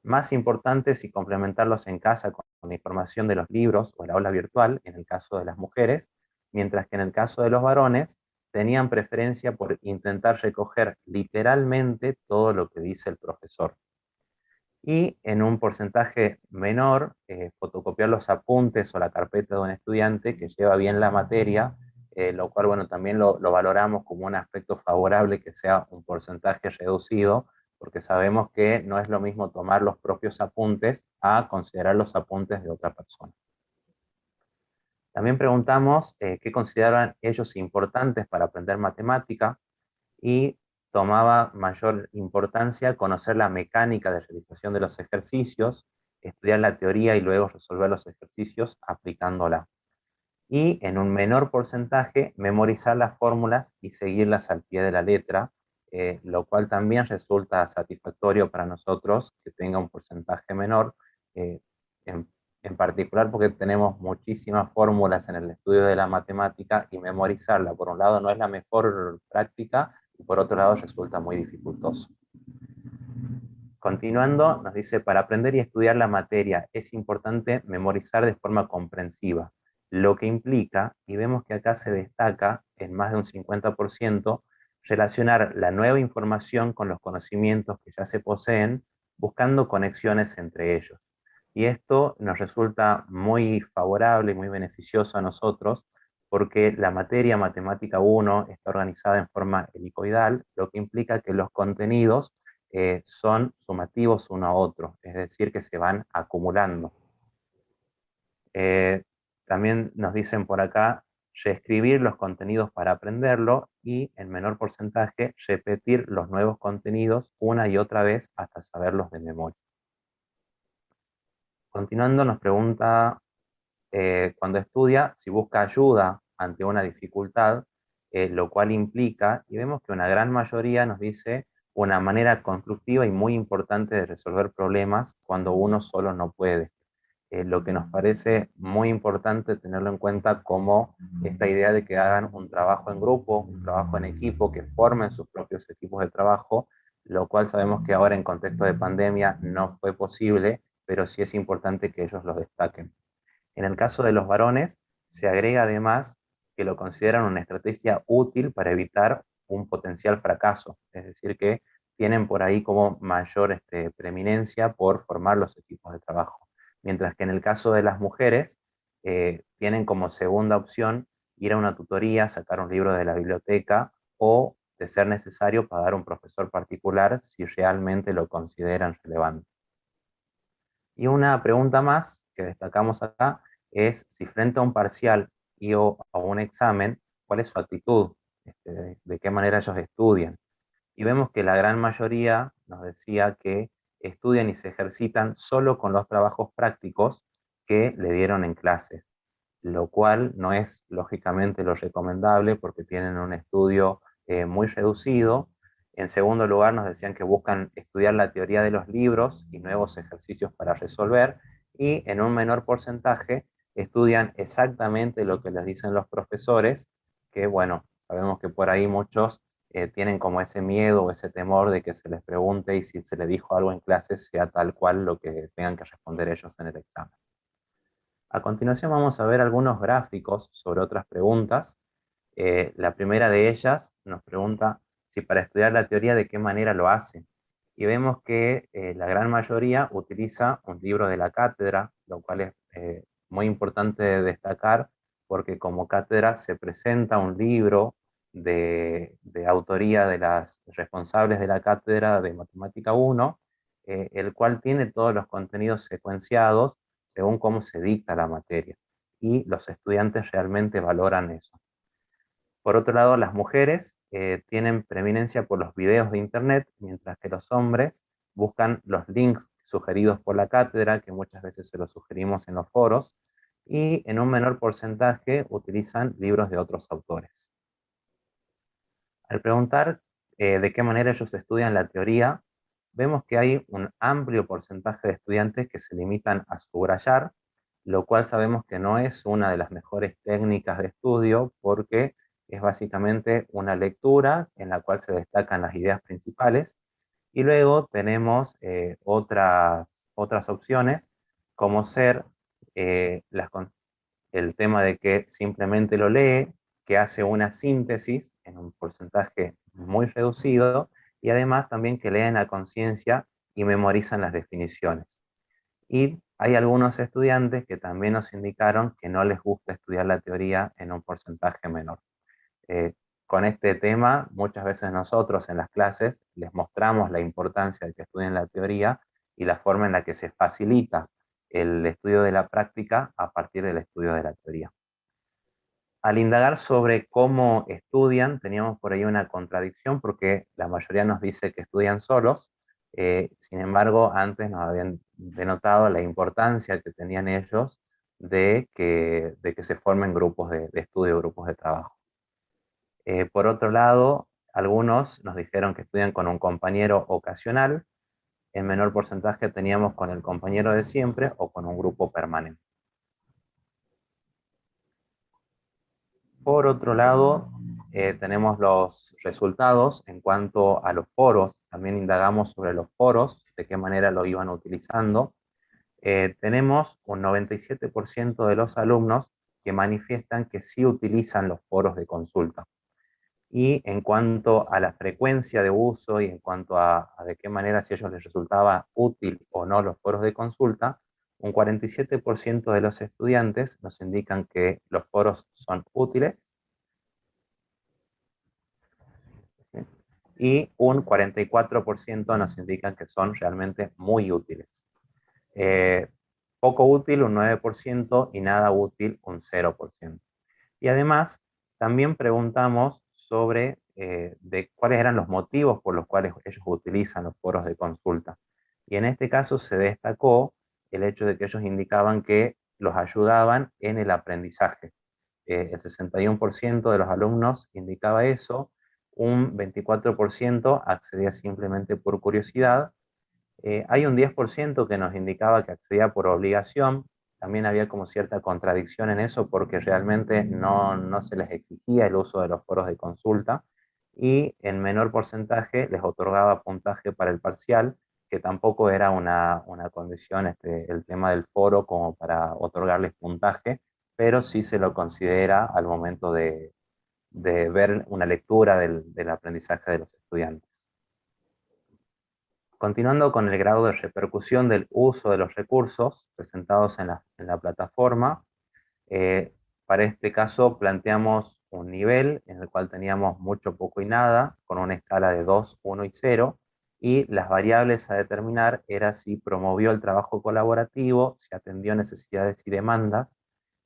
más importantes y complementarlos en casa con la información de los libros o el aula virtual, en el caso de las mujeres, mientras que en el caso de los varones tenían preferencia por intentar recoger literalmente todo lo que dice el profesor. Y en un porcentaje menor, fotocopiar los apuntes o la carpeta de un estudiante que lleva bien la materia, lo cual, bueno, también lo valoramos como un aspecto favorable que sea un porcentaje reducido, porque sabemos que no es lo mismo tomar los propios apuntes a considerar los apuntes de otra persona. También preguntamos qué consideran ellos importantes para aprender matemática, y tomaba mayor importancia conocer la mecánica de realización de los ejercicios, estudiar la teoría y luego resolver los ejercicios aplicándola. Y en un menor porcentaje, memorizar las fórmulas y seguirlas al pie de la letra, lo cual también resulta satisfactorio para nosotros que tenga un porcentaje menor, en particular porque tenemos muchísimas fórmulas en el estudio de la matemática y memorizarla, por un lado, no es la mejor práctica, y por otro lado resulta muy dificultoso. Continuando, nos dice, para aprender y estudiar la materia es importante memorizar de forma comprensiva, lo que implica, y vemos que acá se destaca en más de un 50%, relacionar la nueva información con los conocimientos que ya se poseen, buscando conexiones entre ellos. Y esto nos resulta muy favorable y muy beneficioso a nosotros, porque la materia matemática 1 está organizada en forma helicoidal, lo que implica que los contenidos son sumativos uno a otro, es decir, que se van acumulando. También nos dicen por acá, reescribir los contenidos para aprenderlo y, en menor porcentaje, repetir los nuevos contenidos una y otra vez hasta saberlos de memoria. Continuando, nos pregunta, cuando estudia, si busca ayuda ante una dificultad, lo cual implica, y vemos que una gran mayoría nos dice, una manera constructiva y muy importante de resolver problemas cuando uno solo no puede. Lo que nos parece muy importante tenerlo en cuenta como esta idea de que hagan un trabajo en grupo, un trabajo en equipo, que formen sus propios equipos de trabajo, lo cual sabemos que ahora en contexto de pandemia no fue posible, pero sí es importante que ellos lo destaquen. En el caso de los varones, se agrega además que lo consideran una estrategia útil para evitar un potencial fracaso, es decir, que tienen por ahí como mayor preeminencia por formar los equipos de trabajo. Mientras que en el caso de las mujeres, tienen como segunda opción ir a una tutoría, sacar un libro de la biblioteca o, de ser necesario, pagar un profesor particular si realmente lo consideran relevante. Y una pregunta más que destacamos acá es si frente a un parcial y o a un examen, ¿cuál es su actitud? ¿De qué manera ellos estudian? Y vemos que la gran mayoría nos decía que estudian y se ejercitan solo con los trabajos prácticos que le dieron en clases, lo cual no es lógicamente lo recomendable porque tienen un estudio muy reducido. En segundo lugar, nos decían que buscan estudiar la teoría de los libros y nuevos ejercicios para resolver, y en un menor porcentaje estudian exactamente lo que les dicen los profesores, que bueno, sabemos que por ahí muchos tienen como ese miedo o ese temor de que se les pregunte y si se les dijo algo en clase sea tal cual lo que tengan que responder ellos en el examen. A continuación vamos a ver algunos gráficos sobre otras preguntas. La primera de ellas nos pregunta si para estudiar la teoría de qué manera lo hace. Y vemos que la gran mayoría utiliza un libro de la cátedra, lo cual es muy importante destacar, porque como cátedra se presenta un libro de autoría de las responsables de la cátedra de Matemática 1, el cual tiene todos los contenidos secuenciados según cómo se dicta la materia. Y los estudiantes realmente valoran eso. Por otro lado, las mujeres tienen preeminencia por los videos de internet, mientras que los hombres buscan los links sugeridos por la cátedra, que muchas veces se los sugerimos en los foros, y en un menor porcentaje utilizan libros de otros autores. Al preguntar de qué manera ellos estudian la teoría, vemos que hay un amplio porcentaje de estudiantes que se limitan a subrayar, lo cual sabemos que no es una de las mejores técnicas de estudio, porque es básicamente una lectura en la cual se destacan las ideas principales, y luego tenemos otras opciones, como ser el tema de que simplemente lo lee, que hace una síntesis en un porcentaje muy reducido, y además también que leen a conciencia y memorizan las definiciones. Y hay algunos estudiantes que también nos indicaron que no les gusta estudiar la teoría en un porcentaje menor. Con este tema, muchas veces nosotros en las clases les mostramos la importancia de que estudien la teoría y la forma en la que se facilita el estudio de la práctica a partir del estudio de la teoría. Al indagar sobre cómo estudian, teníamos por ahí una contradicción, porque la mayoría nos dice que estudian solos. Sin embargo, antes nos habían denotado la importancia que tenían ellos de que se formen grupos de estudio, grupos de trabajo. Por otro lado, algunos nos dijeron que estudian con un compañero ocasional. En menor porcentaje teníamos con el compañero de siempre o con un grupo permanente. Por otro lado, tenemos los resultados en cuanto a los foros. También indagamos sobre los foros, de qué manera lo iban utilizando. Tenemos un 97% de los alumnos que manifiestan que sí utilizan los foros de consulta. Y en cuanto a la frecuencia de uso y en cuanto a de qué manera si a ellos les resultaba útil o no los foros de consulta, un 47% de los estudiantes nos indican que los foros son útiles y un 44% nos indican que son realmente muy útiles. Poco útil un 9% y nada útil un 0%. Y además también preguntamos sobre de cuáles eran los motivos por los cuales ellos utilizan los foros de consulta. Y en este caso se destacó el hecho de que ellos indicaban que los ayudaban en el aprendizaje. El 61% de los alumnos indicaba eso, un 24% accedía simplemente por curiosidad, hay un 10% que nos indicaba que accedía por obligación. También había como cierta contradicción en eso, porque realmente no se les exigía el uso de los foros de consulta, y en menor porcentaje les otorgaba puntaje para el parcial, que tampoco era una condición el tema del foro como para otorgarles puntaje, pero sí se lo considera al momento de ver una lectura del aprendizaje de los estudiantes. Continuando con el grado de repercusión del uso de los recursos presentados en la plataforma, para este caso planteamos un nivel en el cual teníamos mucho, poco y nada, con una escala de 2, 1 y 0, y las variables a determinar era si promovió el trabajo colaborativo, si atendió necesidades y demandas,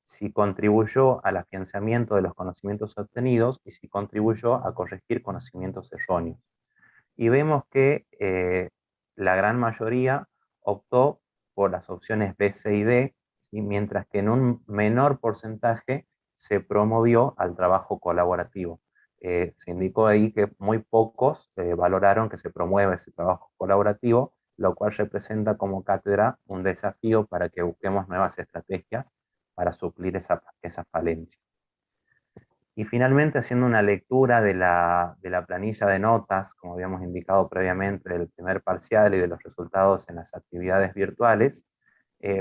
si contribuyó al afianzamiento de los conocimientos obtenidos y si contribuyó a corregir conocimientos erróneos. Y vemos que la gran mayoría optó por las opciones B, C y D, ¿sí? Mientras que en un menor porcentaje se promovió al trabajo colaborativo. Se indicó ahí que muy pocos valoraron que se promueva ese trabajo colaborativo, lo cual representa como cátedra un desafío para que busquemos nuevas estrategias para suplir esa falencia. Y finalmente, haciendo una lectura de la planilla de notas, como habíamos indicado previamente, del primer parcial y de los resultados en las actividades virtuales,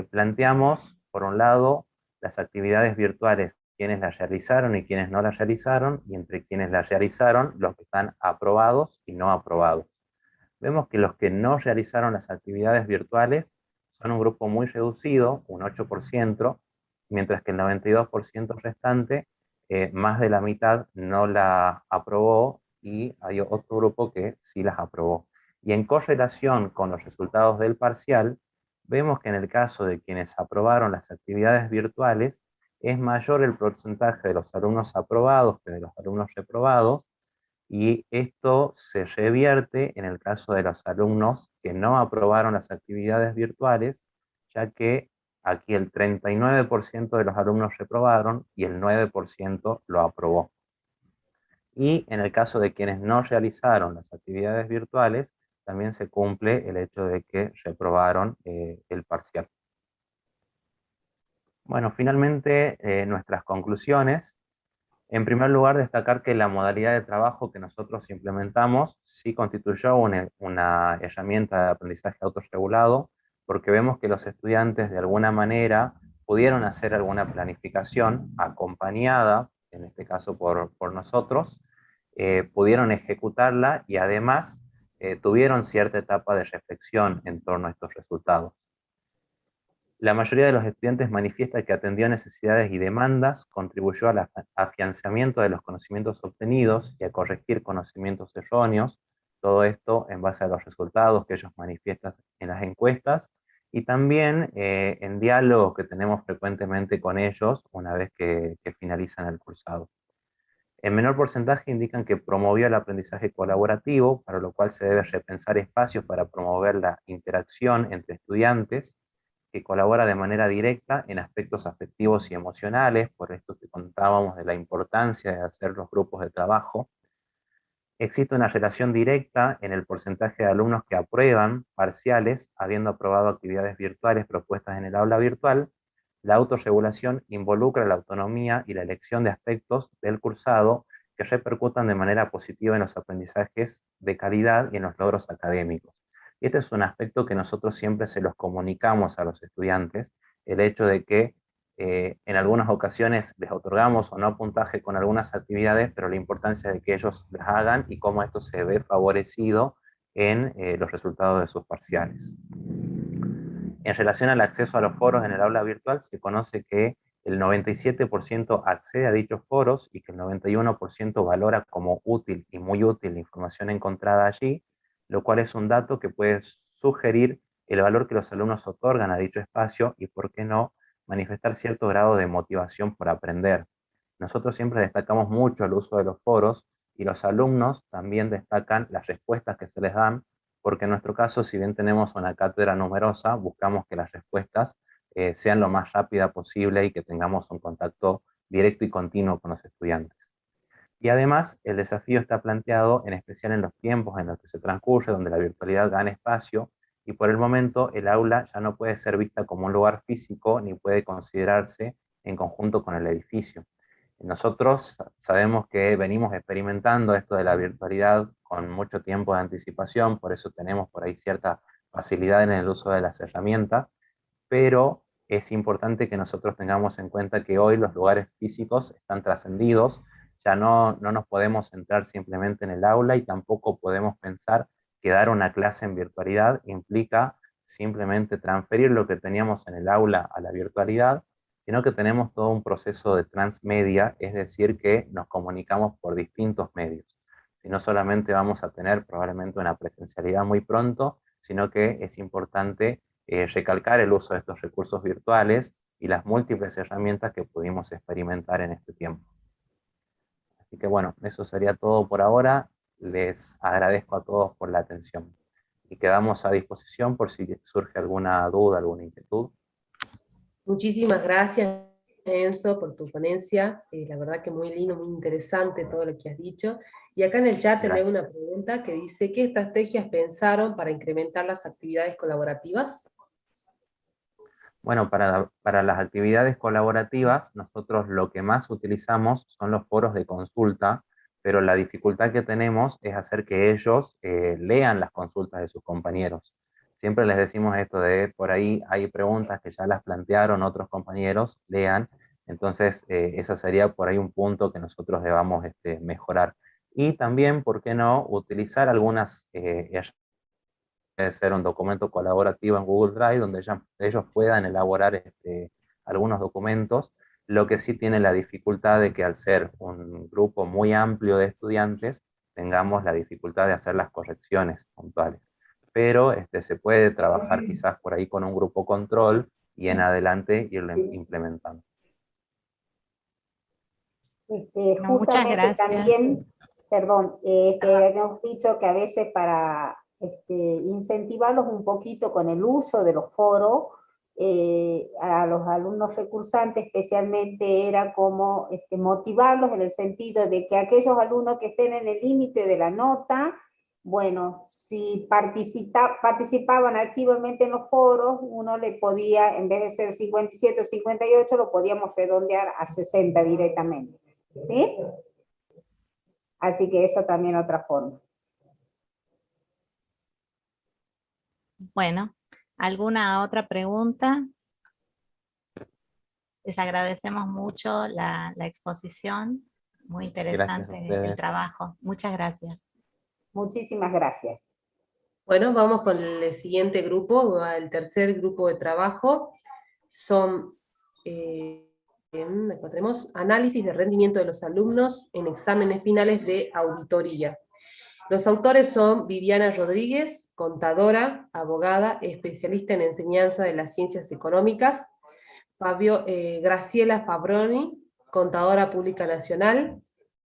planteamos, por un lado, las actividades virtuales, quienes las realizaron y quienes no las realizaron, y entre quienes las realizaron, los que están aprobados y no aprobados. Vemos que los que no realizaron las actividades virtuales son un grupo muy reducido, un 8%, mientras que el 92% restante, más de la mitad no la aprobó, y hay otro grupo que sí las aprobó. Y en correlación con los resultados del parcial, vemos que en el caso de quienes aprobaron las actividades virtuales, es mayor el porcentaje de los alumnos aprobados que de los alumnos reprobados, y esto se revierte en el caso de los alumnos que no aprobaron las actividades virtuales, ya que aquí el 39% de los alumnos reprobaron y el 9% lo aprobó. Y en el caso de quienes no realizaron las actividades virtuales, también se cumple el hecho de que reprobaron el parcial. Bueno, finalmente nuestras conclusiones. En primer lugar, destacar que la modalidad de trabajo que nosotros implementamos sí constituyó una herramienta de aprendizaje autorregulado, porque vemos que los estudiantes de alguna manera pudieron hacer alguna planificación acompañada, en este caso por nosotros, pudieron ejecutarla y además tuvieron cierta etapa de reflexión en torno a estos resultados. La mayoría de los estudiantes manifiesta que atendió necesidades y demandas, contribuyó al afianzamiento de los conocimientos obtenidos y a corregir conocimientos erróneos, todo esto en base a los resultados que ellos manifiestan en las encuestas, y también en diálogo que tenemos frecuentemente con ellos una vez que finalizan el cursado. En menor porcentaje indican que promovió el aprendizaje colaborativo, para lo cual se debe repensar espacios para promover la interacción entre estudiantes, que colabora de manera directa en aspectos afectivos y emocionales, por esto que contábamos de la importancia de hacer los grupos de trabajo. Existe una relación directa en el porcentaje de alumnos que aprueban parciales, habiendo aprobado actividades virtuales propuestas en el aula virtual. La autorregulación involucra la autonomía y la elección de aspectos del cursado que repercutan de manera positiva en los aprendizajes de calidad y en los logros académicos. Y este es un aspecto que nosotros siempre se los comunicamos a los estudiantes, el hecho de que en algunas ocasiones les otorgamos o no puntaje con algunas actividades, pero la importancia de que ellos las hagan y cómo esto se ve favorecido en los resultados de sus parciales. En relación al acceso a los foros en el aula virtual, se conoce que el 97% accede a dichos foros y que el 91% valora como útil y muy útil la información encontrada allí, lo cual es un dato que puede sugerir el valor que los alumnos otorgan a dicho espacio y, por qué no, manifestar cierto grado de motivación por aprender. Nosotros siempre destacamos mucho el uso de los foros, y los alumnos también destacan las respuestas que se les dan, porque en nuestro caso, si bien tenemos una cátedra numerosa, buscamos que las respuestas sean lo más rápida posible y que tengamos un contacto directo y continuo con los estudiantes. Y además, el desafío está planteado en especial en los tiempos en los que se transcurre, donde la virtualidad gana espacio, y por el momento el aula ya no puede ser vista como un lugar físico ni puede considerarse en conjunto con el edificio. Nosotros sabemos que venimos experimentando esto de la virtualidad con mucho tiempo de anticipación, por eso tenemos por ahí cierta facilidad en el uso de las herramientas, pero es importante que nosotros tengamos en cuenta que hoy los lugares físicos están trascendidos, ya no nos podemos centrar simplemente en el aula, y tampoco podemos pensar que dar una clase en virtualidad implica simplemente transferir lo que teníamos en el aula a la virtualidad, sino que tenemos todo un proceso de transmedia, es decir, que nos comunicamos por distintos medios. Y no solamente vamos a tener probablemente una presencialidad muy pronto, sino que es importante recalcar el uso de estos recursos virtuales y las múltiples herramientas que pudimos experimentar en este tiempo. Así que bueno, eso sería todo por ahora. Les agradezco a todos por la atención y quedamos a disposición por si surge alguna duda, alguna inquietud. Muchísimas gracias, Enzo, por tu ponencia. La verdad que muy lindo, muy interesante todo lo que has dicho. Y acá en el chat te leo una pregunta que dice: ¿qué estrategias pensaron para incrementar las actividades colaborativas? Bueno, para las actividades colaborativas, nosotros lo que más utilizamos son los foros de consulta, pero la dificultad que tenemos es hacer que ellos lean las consultas de sus compañeros. Siempre les decimos esto de, por ahí hay preguntas que ya las plantearon otros compañeros, lean, entonces ese sería por ahí un punto que nosotros debamos mejorar. Y también, ¿por qué no?, utilizar algunas puede ser un documento colaborativo en Google Drive donde ellos puedan elaborar algunos documentos, lo que sí tiene la dificultad de que al ser un grupo muy amplio de estudiantes, tengamos la dificultad de hacer las correcciones puntuales. Pero se puede trabajar quizás por ahí con un grupo control y en adelante irlo implementando. No, muchas Justamente gracias. también, perdón, habíamos dicho que a veces para incentivarlos un poquito con el uso de los foros, a los alumnos recursantes especialmente era como motivarlos en el sentido de que aquellos alumnos que estén en el límite de la nota, bueno, si participaban activamente en los foros, uno le podía, en vez de ser 57 o 58, lo podíamos redondear a 60 directamente. ¿Sí? Así que eso también otra forma. Bueno, ¿alguna otra pregunta? Les agradecemos mucho la exposición, muy interesante el trabajo. Muchas gracias. Muchísimas gracias. Bueno, vamos con el siguiente grupo, el tercer grupo de trabajo. Son, tenemos análisis de rendimiento de los alumnos en exámenes finales de auditoría. Los autores son Viviana Rodríguez, contadora, abogada, especialista en enseñanza de las ciencias económicas, Graciela Fabroni, contadora pública nacional,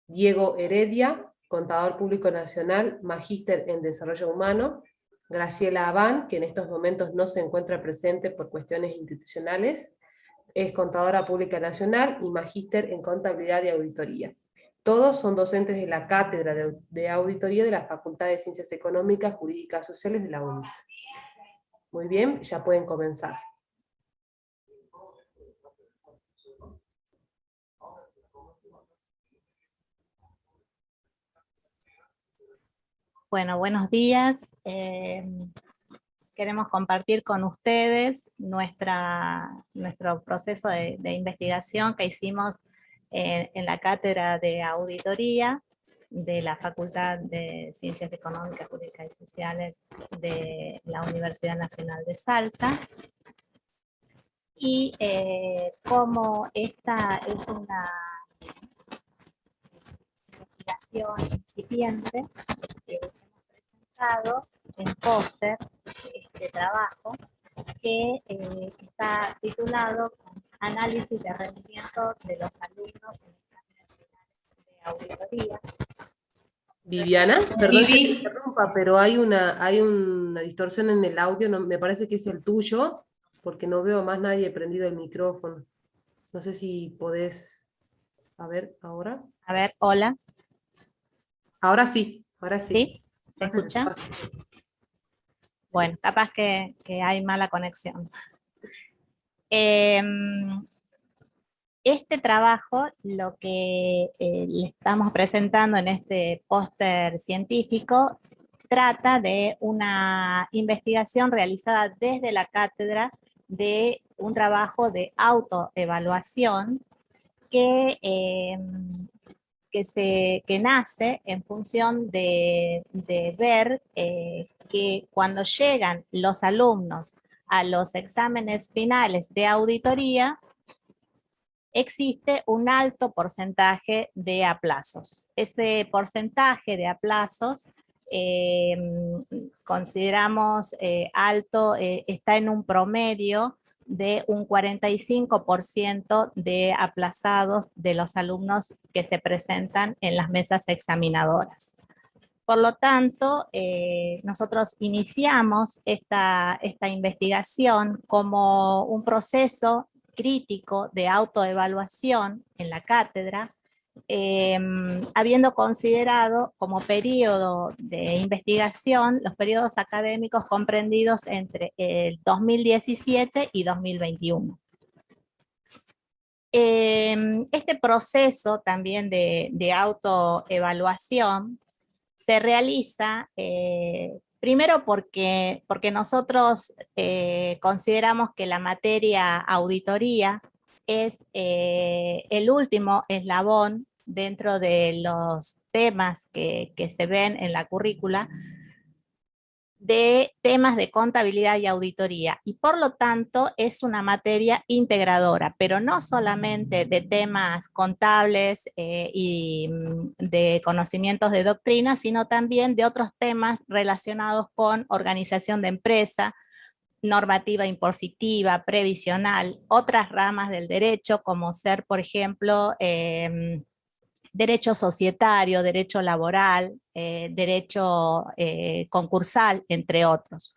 Diego Heredia, contador público nacional, magíster en desarrollo humano, Graciela Abán, que en estos momentos no se encuentra presente por cuestiones institucionales, es contadora pública nacional y magíster en contabilidad y auditoría. Todos son docentes de la Cátedra de Auditoría de la Facultad de Ciencias Económicas, Jurídicas Sociales de la UNIS. Muy bien, ya pueden comenzar. Bueno, buenos días. Queremos compartir con ustedes nuestro proceso de investigación que hicimos en la Cátedra de Auditoría de la Facultad de Ciencias Económicas, Jurídicas y Sociales de la Universidad Nacional de Salta. Y como esta es una investigación incipiente, hemos presentado en póster este trabajo que está titulado Análisis de rendimiento de los alumnos en exámenes finales de auditoría. Viviana, perdón que te interrumpa, pero hay una distorsión en el audio, no, me parece que es el tuyo, porque no veo más nadie prendido el micrófono. No sé si podés, a ver, ahora. A ver, hola. Ahora sí, ahora sí. ¿Sí? ¿Se escucha? Bueno, capaz que hay mala conexión. Este trabajo, lo que le estamos presentando en este póster científico, trata de una investigación realizada desde la cátedra de un trabajo de autoevaluación que nace en función de ver que cuando llegan los alumnos a los exámenes finales de auditoría, existe un alto porcentaje de aplazos. Ese porcentaje de aplazos consideramos alto, está en un promedio de un 45% de aplazados de los alumnos que se presentan en las mesas examinadoras. Por lo tanto, nosotros iniciamos esta investigación como un proceso crítico de autoevaluación en la cátedra, habiendo considerado como periodo de investigación los periodos académicos comprendidos entre el 2017 y 2021. Este proceso también de autoevaluación se realiza primero porque nosotros consideramos que la materia auditoría es el último eslabón dentro de los temas que se ven en la currícula, de temas de contabilidad y auditoría, y por lo tanto es una materia integradora, pero no solamente de temas contables y de conocimientos de doctrina, sino también de otros temas relacionados con organización de empresa, normativa impositiva, previsional, otras ramas del derecho, como ser, por ejemplo, derecho societario, derecho laboral, derecho concursal, entre otros.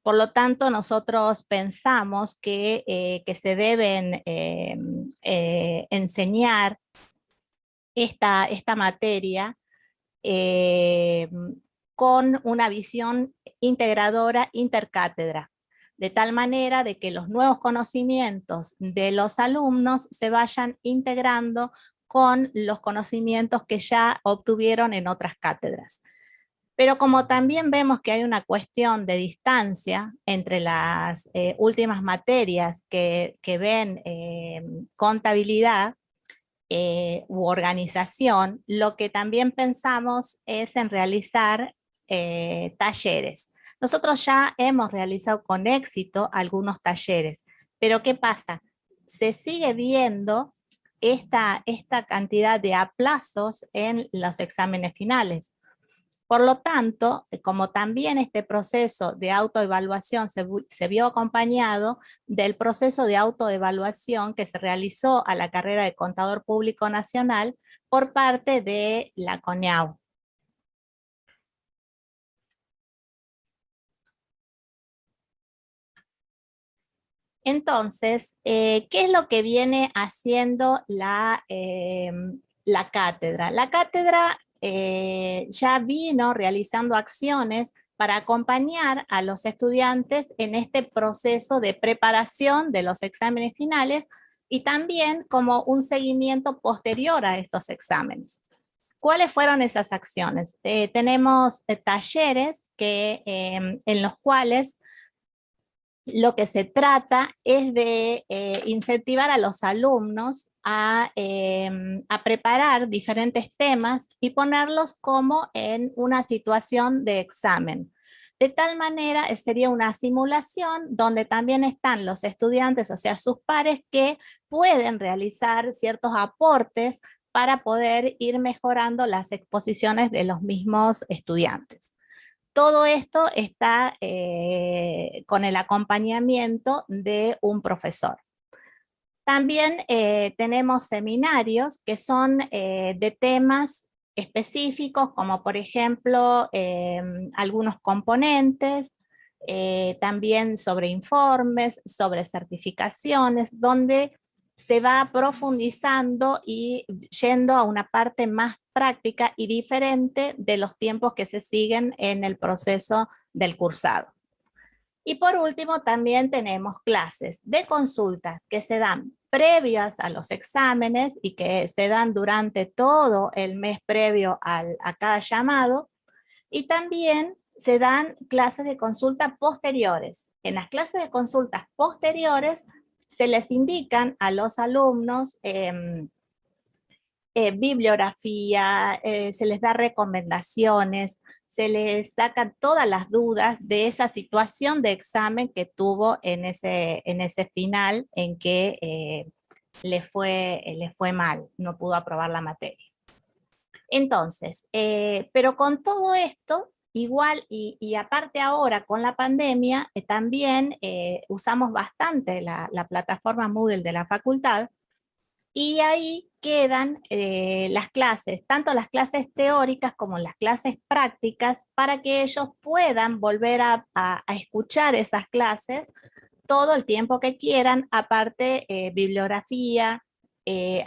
Por lo tanto, nosotros pensamos que se deben enseñar esta materia con una visión integradora intercátedra, de tal manera de que los nuevos conocimientos de los alumnos se vayan integrando con los conocimientos que ya obtuvieron en otras cátedras. Pero como también vemos que hay una cuestión de distancia entre las últimas materias que ven contabilidad u organización, lo que también pensamos es en realizar talleres. Nosotros ya hemos realizado con éxito algunos talleres, pero ¿qué pasa? Se sigue viendo esta cantidad de aplazos en los exámenes finales. Por lo tanto, como también este proceso de autoevaluación se vio acompañado del proceso de autoevaluación que se realizó a la carrera de Contador Público Nacional por parte de la CONEAU. Entonces, ¿qué es lo que viene haciendo la cátedra? La cátedra ya vino realizando acciones para acompañar a los estudiantes en este proceso de preparación de los exámenes finales y también como un seguimiento posterior a estos exámenes. ¿Cuáles fueron esas acciones? Tenemos talleres en los cuales lo que se trata es de incentivar a los alumnos a preparar diferentes temas y ponerlos como en una situación de examen. De tal manera, sería una simulación donde también están los estudiantes, o sea, sus pares, que pueden realizar ciertos aportes para poder ir mejorando las exposiciones de los mismos estudiantes. Todo esto está con el acompañamiento de un profesor. También tenemos seminarios que son de temas específicos, como por ejemplo algunos componentes, también sobre informes, sobre certificaciones, donde se va profundizando y yendo a una parte más práctica y diferente de los tiempos que se siguen en el proceso del cursado. Y por último, también tenemos clases de consultas que se dan previas a los exámenes y que se dan durante todo el mes previo a cada llamado. Y también se dan clases de consulta posteriores. En las clases de consultas posteriores se les indican a los alumnos bibliografía, se les da recomendaciones, se les sacan todas las dudas de esa situación de examen que tuvo en ese final en que le fue mal, no pudo aprobar la materia. Entonces, pero con todo esto, igual y aparte ahora con la pandemia, también usamos bastante la plataforma Moodle de la facultad, y ahí quedan las clases, tanto las clases teóricas como las clases prácticas, para que ellos puedan volver a escuchar esas clases todo el tiempo que quieran, aparte bibliografía,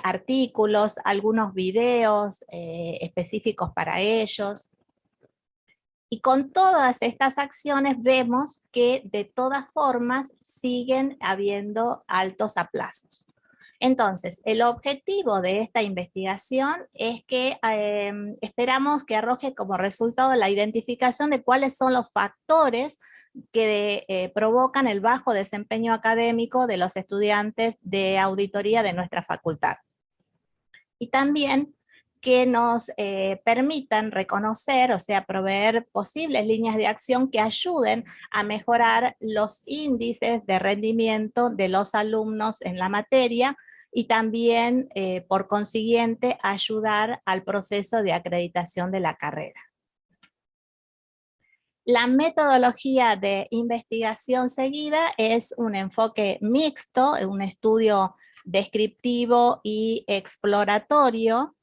artículos, algunos videos específicos para ellos. Y con todas estas acciones vemos que de todas formas siguen habiendo altos aplazos. Entonces, el objetivo de esta investigación es que esperamos que arroje como resultado la identificación de cuáles son los factores que provocan el bajo desempeño académico de los estudiantes de auditoría de nuestra facultad. Y también que nos permitan reconocer, o sea, proveer posibles líneas de acción que ayuden a mejorar los índices de rendimiento de los alumnos en la materia y también, por consiguiente, ayudar al proceso de acreditación de la carrera. La metodología de investigación seguida es un enfoque mixto, un estudio descriptivo y exploratorio,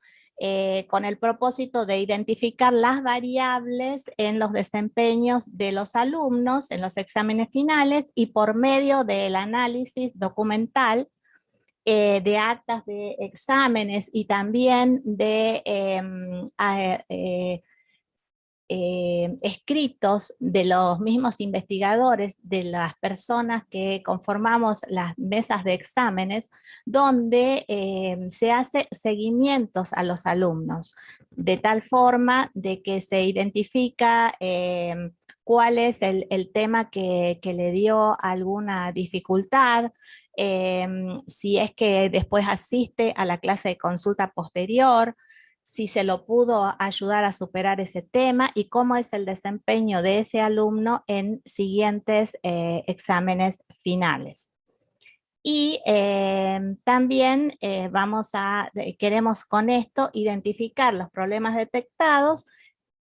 con el propósito de identificar las variables en los desempeños de los alumnos en los exámenes finales y por medio del análisis documental de actas de exámenes y también de escritos de los mismos investigadores, de las personas que conformamos las mesas de exámenes, donde se hace seguimientos a los alumnos, de tal forma de que se identifica cuál es el tema que le dio alguna dificultad, si es que después asiste a la clase de consulta posterior, si se lo pudo ayudar a superar ese tema y cómo es el desempeño de ese alumno en siguientes exámenes finales. Y también queremos con esto identificar los problemas detectados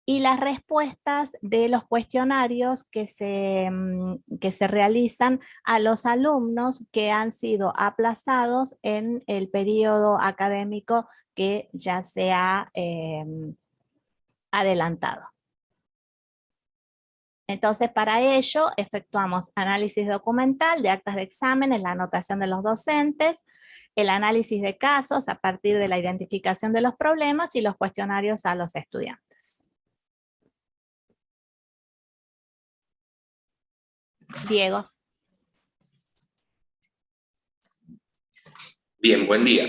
y las respuestas de los cuestionarios que se realizan a los alumnos que han sido aplazados en el periodo académico que ya se ha adelantado. Entonces, para ello, efectuamos análisis documental de actas de exámenes, la anotación de los docentes, el análisis de casos a partir de la identificación de los problemas y los cuestionarios a los estudiantes. Diego. Bien, buen día.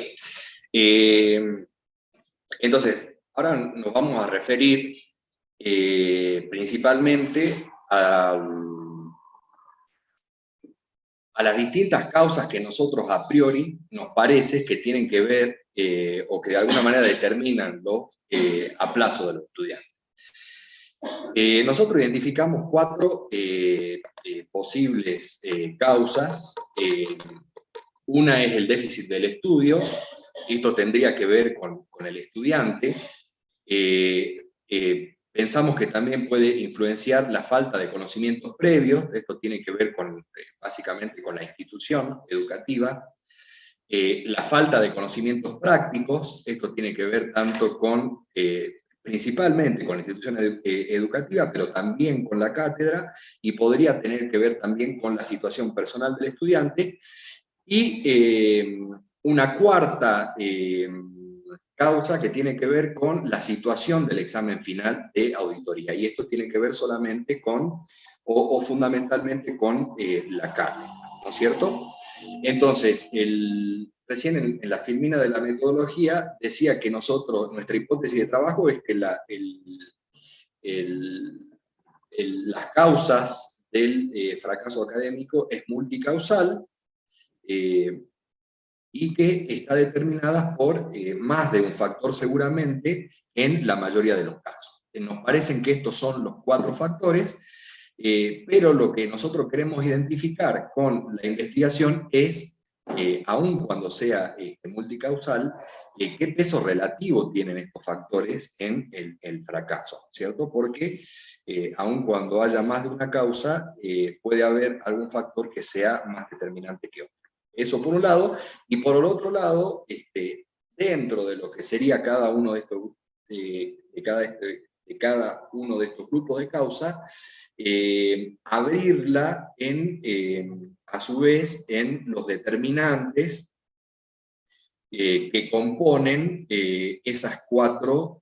Entonces, ahora nos vamos a referir principalmente a las distintas causas que nosotros a priori nos parece que tienen que ver o que de alguna manera determinan los aplazos de los estudiantes. Nosotros identificamos 4 posibles causas. Una es el déficit del estudio, esto tendría que ver con el estudiante. Pensamos que también puede influenciar la falta de conocimientos previos, esto tiene que ver básicamente con la institución educativa. La falta de conocimientos prácticos, esto tiene que ver tanto principalmente con la institución educativa, pero también con la cátedra, y podría tener que ver también con la situación personal del estudiante. Y una cuarta causa que tiene que ver con la situación del examen final de auditoría, y esto tiene que ver solamente o fundamentalmente con la cátedra, ¿no es cierto? Entonces, recién en la filmina de la metodología decía que nuestra hipótesis de trabajo es que las causas del fracaso académico es multicausal y que está determinada por más de un factor seguramente en la mayoría de los casos. Nos parecen que estos son los 4 factores, pero lo que nosotros queremos identificar con la investigación es, aun cuando sea multicausal, qué peso relativo tienen estos factores en el fracaso, ¿cierto? Porque aun cuando haya más de una causa, puede haber algún factor que sea más determinante que otro. Eso por un lado, y por el otro lado, dentro de lo que sería cada uno de estos cada uno de estos grupos de causa, abrirla a su vez en los determinantes que componen esas cuatro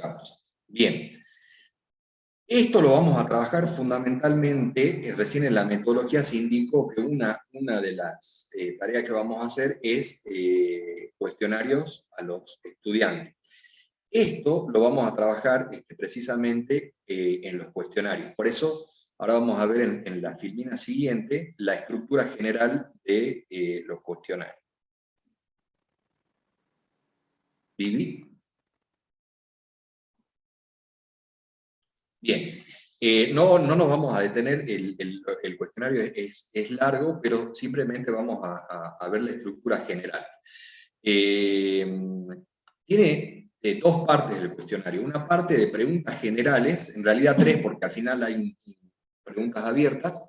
causas. Bien. Esto lo vamos a trabajar fundamentalmente, recién en la metodología se indicó que una de las tareas que vamos a hacer es cuestionarios a los estudiantes. Esto lo vamos a trabajar precisamente en los cuestionarios. Por eso, ahora vamos a ver en la filmina siguiente la estructura general de los cuestionarios. ¿Vivi? Bien, no nos vamos a detener, el cuestionario es largo, pero simplemente vamos a ver la estructura general. Tiene dos partes del cuestionario, una parte de preguntas generales, en realidad tres, porque al final hay preguntas abiertas.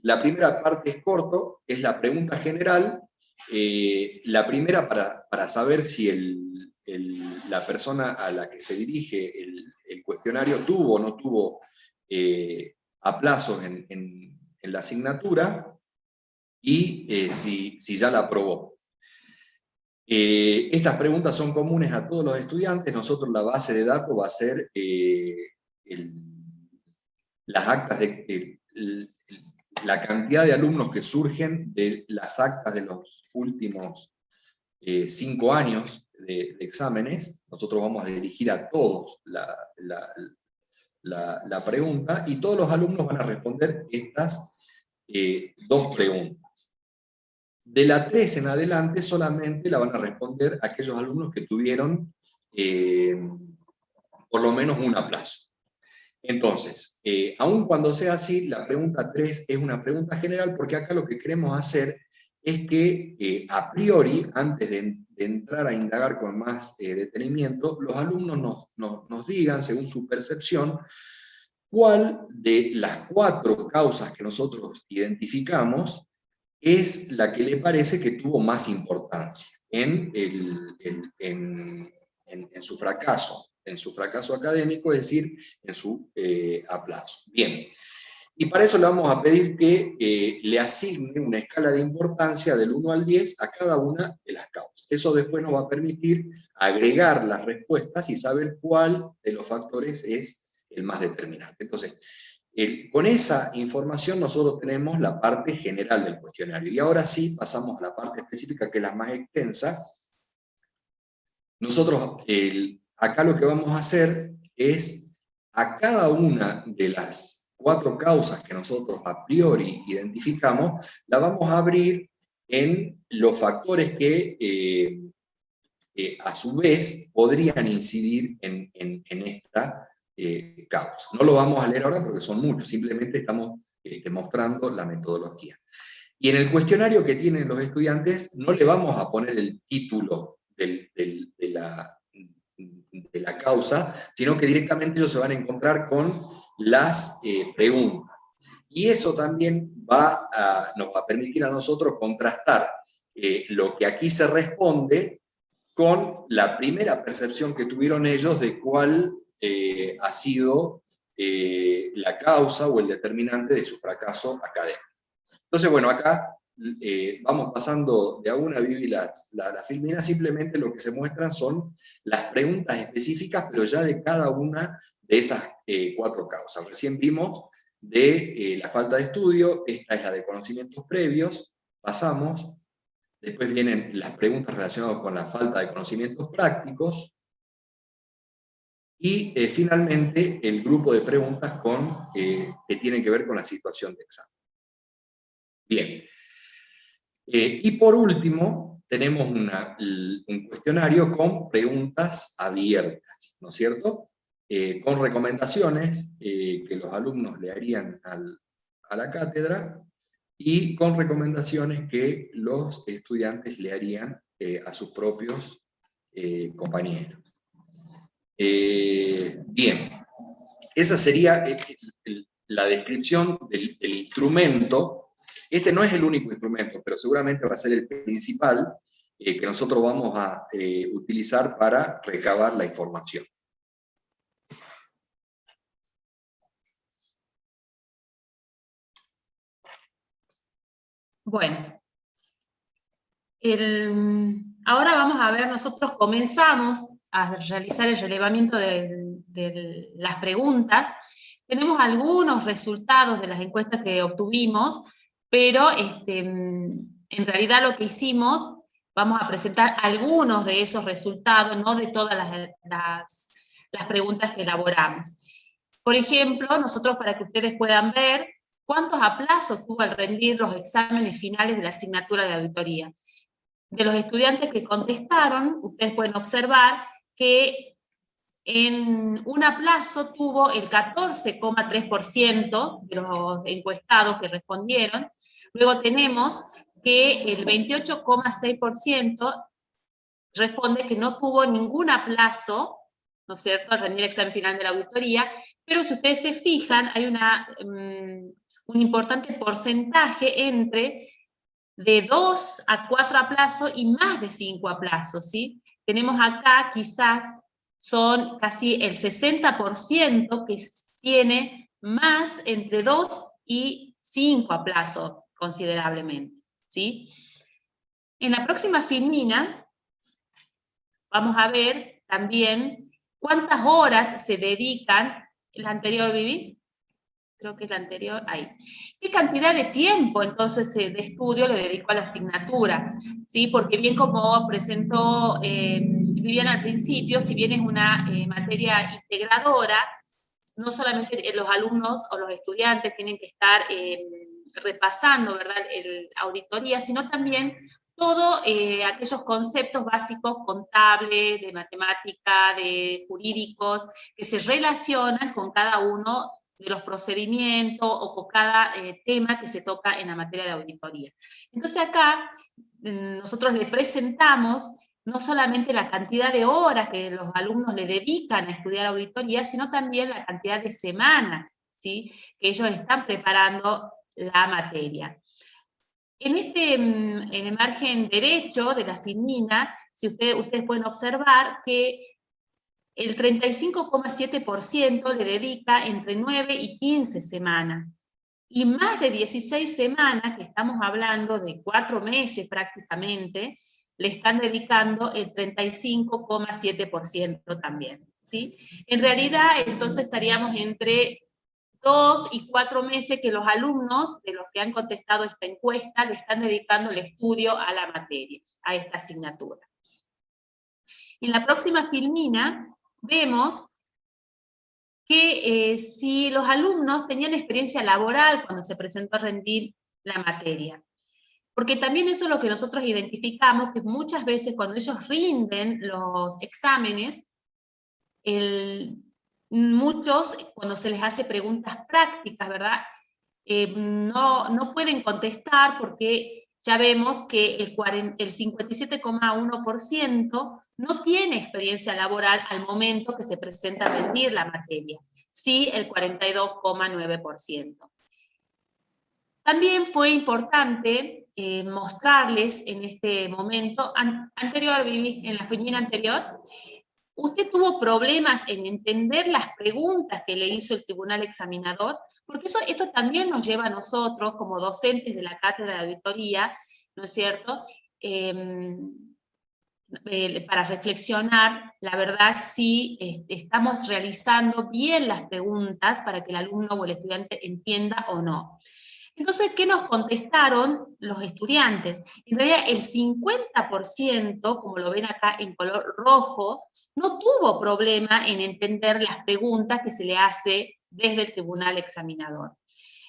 La primera parte es corto, es la pregunta general, la primera para saber si la persona a la que se dirige el cuestionario tuvo o no tuvo aplazos en la asignatura, y si ya la aprobó. Estas preguntas son comunes a todos los estudiantes. Nosotros la base de datos va a ser las actas la cantidad de alumnos que surgen de las actas de los últimos 5 años de exámenes. Nosotros vamos a dirigir a todos la pregunta, y todos los alumnos van a responder estas dos preguntas. De la 3 en adelante solamente la van a responder aquellos alumnos que tuvieron por lo menos un aplazo. Entonces, aun cuando sea así, la pregunta 3 es una pregunta general, porque acá lo que queremos hacer es que a priori, antes de entrar a indagar con más detenimiento, los alumnos nos digan, según su percepción, cuál de las 4 causas que nosotros identificamos es la que le parece que tuvo más importancia en su fracaso académico, es decir, en su aplazo. Bien, y para eso le vamos a pedir que le asigne una escala de importancia del 1 al 10 a cada una de las causas. Eso después nos va a permitir agregar las respuestas y saber cuál de los factores es el más determinante. Entonces, con esa información nosotros tenemos la parte general del cuestionario. Y ahora sí pasamos a la parte específica, que es la más extensa. Nosotros acá lo que vamos a hacer es, a cada una de las 4 causas que nosotros a priori identificamos, la vamos a abrir en los factores que a su vez podrían incidir en esta causa. No lo vamos a leer ahora porque son muchos, simplemente estamos mostrando la metodología. Y en el cuestionario que tienen los estudiantes no le vamos a poner el título de la causa, sino que directamente ellos se van a encontrar con las preguntas. Y eso también nos va a permitir a nosotros contrastar lo que aquí se responde con la primera percepción que tuvieron ellos de cuál ha sido la causa o el determinante de su fracaso académico. Entonces, bueno, acá vamos pasando de a una, Vivi, la filmina. Simplemente lo que se muestran son las preguntas específicas, pero ya de cada una de esas 4 causas. Recién vimos de la falta de estudio, esta es la de conocimientos previos, pasamos. Después vienen las preguntas relacionadas con la falta de conocimientos prácticos. Y finalmente el grupo de preguntas que tienen que ver con la situación de examen. Bien. Y por último, tenemos un cuestionario con preguntas abiertas, ¿no es cierto? Con recomendaciones que los alumnos le harían a la cátedra, y con recomendaciones que los estudiantes le harían a sus propios compañeros. Bien, esa sería la descripción del instrumento. Este no es el único instrumento, pero seguramente va a ser el principal que nosotros vamos a utilizar para recabar la información. Bueno, Ahora vamos a ver, nosotros comenzamos a realizar el relevamiento de las preguntas. Tenemos algunos resultados de las encuestas que obtuvimos, pero en realidad lo que hicimos, vamos a presentar algunos de esos resultados, no de todas las preguntas que elaboramos. Por ejemplo, nosotros, para que ustedes puedan ver cuántos aplazos tuvo al rendir los exámenes finales de la asignatura de auditoría. De los estudiantes que contestaron, ustedes pueden observar que en un aplazo tuvo el 14,3% de los encuestados que respondieron. Luego tenemos que el 28,6% responde que no tuvo ningún aplazo, ¿no es cierto?, al rendir el examen final de la auditoría, pero si ustedes se fijan, hay un importante porcentaje entre de 2 a 4 aplazos y más de 5 aplazos, ¿sí? Tenemos acá quizás son casi el 60% que tiene más entre 2 y 5 aplazos considerablemente, ¿sí? En la próxima filmina vamos a ver también cuántas horas se dedican, la anterior, Vivi, creo que es la anterior, ahí. ¿Qué cantidad de tiempo entonces de estudio le dedicó a la asignatura? ¿Sí? Porque bien como presentó Viviana al principio, si bien es una materia integradora, no solamente los alumnos o los estudiantes tienen que estar repasando, ¿verdad?, la auditoría, sino también todos aquellos conceptos básicos contables, de matemática, de jurídicos, que se relacionan con cada uno de los procedimientos o con cada tema que se toca en la materia de auditoría. Entonces acá nosotros le presentamos no solamente la cantidad de horas que los alumnos le dedican a estudiar auditoría, sino también la cantidad de semanas, ¿sí?, que ellos están preparando la materia. En el margen derecho de la filmina, si ustedes pueden observar que el 35,7% le dedica entre 9 y 15 semanas. Y más de 16 semanas, que estamos hablando de 4 meses prácticamente, le están dedicando el 35,7% también, ¿sí? En realidad, entonces estaríamos entre 2 y 4 meses que los alumnos, de los que han contestado esta encuesta, le están dedicando el estudio a la materia, a esta asignatura. En la próxima filmina vemos que si los alumnos tenían experiencia laboral cuando se presentó a rendir la materia. Porque también eso es lo que nosotros identificamos, que muchas veces cuando ellos rinden los exámenes, muchos, cuando se les hace preguntas prácticas, ¿verdad?, no pueden contestar porque ya vemos que el 57,1% no tiene experiencia laboral al momento que se presenta a rendir la materia, sí el 42,9%. También fue importante mostrarles en este momento, anterior, Vivi, en la filmina anterior, ¿usted tuvo problemas en entender las preguntas que le hizo el tribunal examinador? Porque esto también nos lleva a nosotros, como docentes de la cátedra de auditoría, ¿no es cierto?, para reflexionar, la verdad, si estamos realizando bien las preguntas para que el alumno o el estudiante entienda o no. Entonces, ¿qué nos contestaron los estudiantes? En realidad, el 50%, como lo ven acá en color rojo, no tuvo problema en entender las preguntas que se le hace desde el tribunal examinador.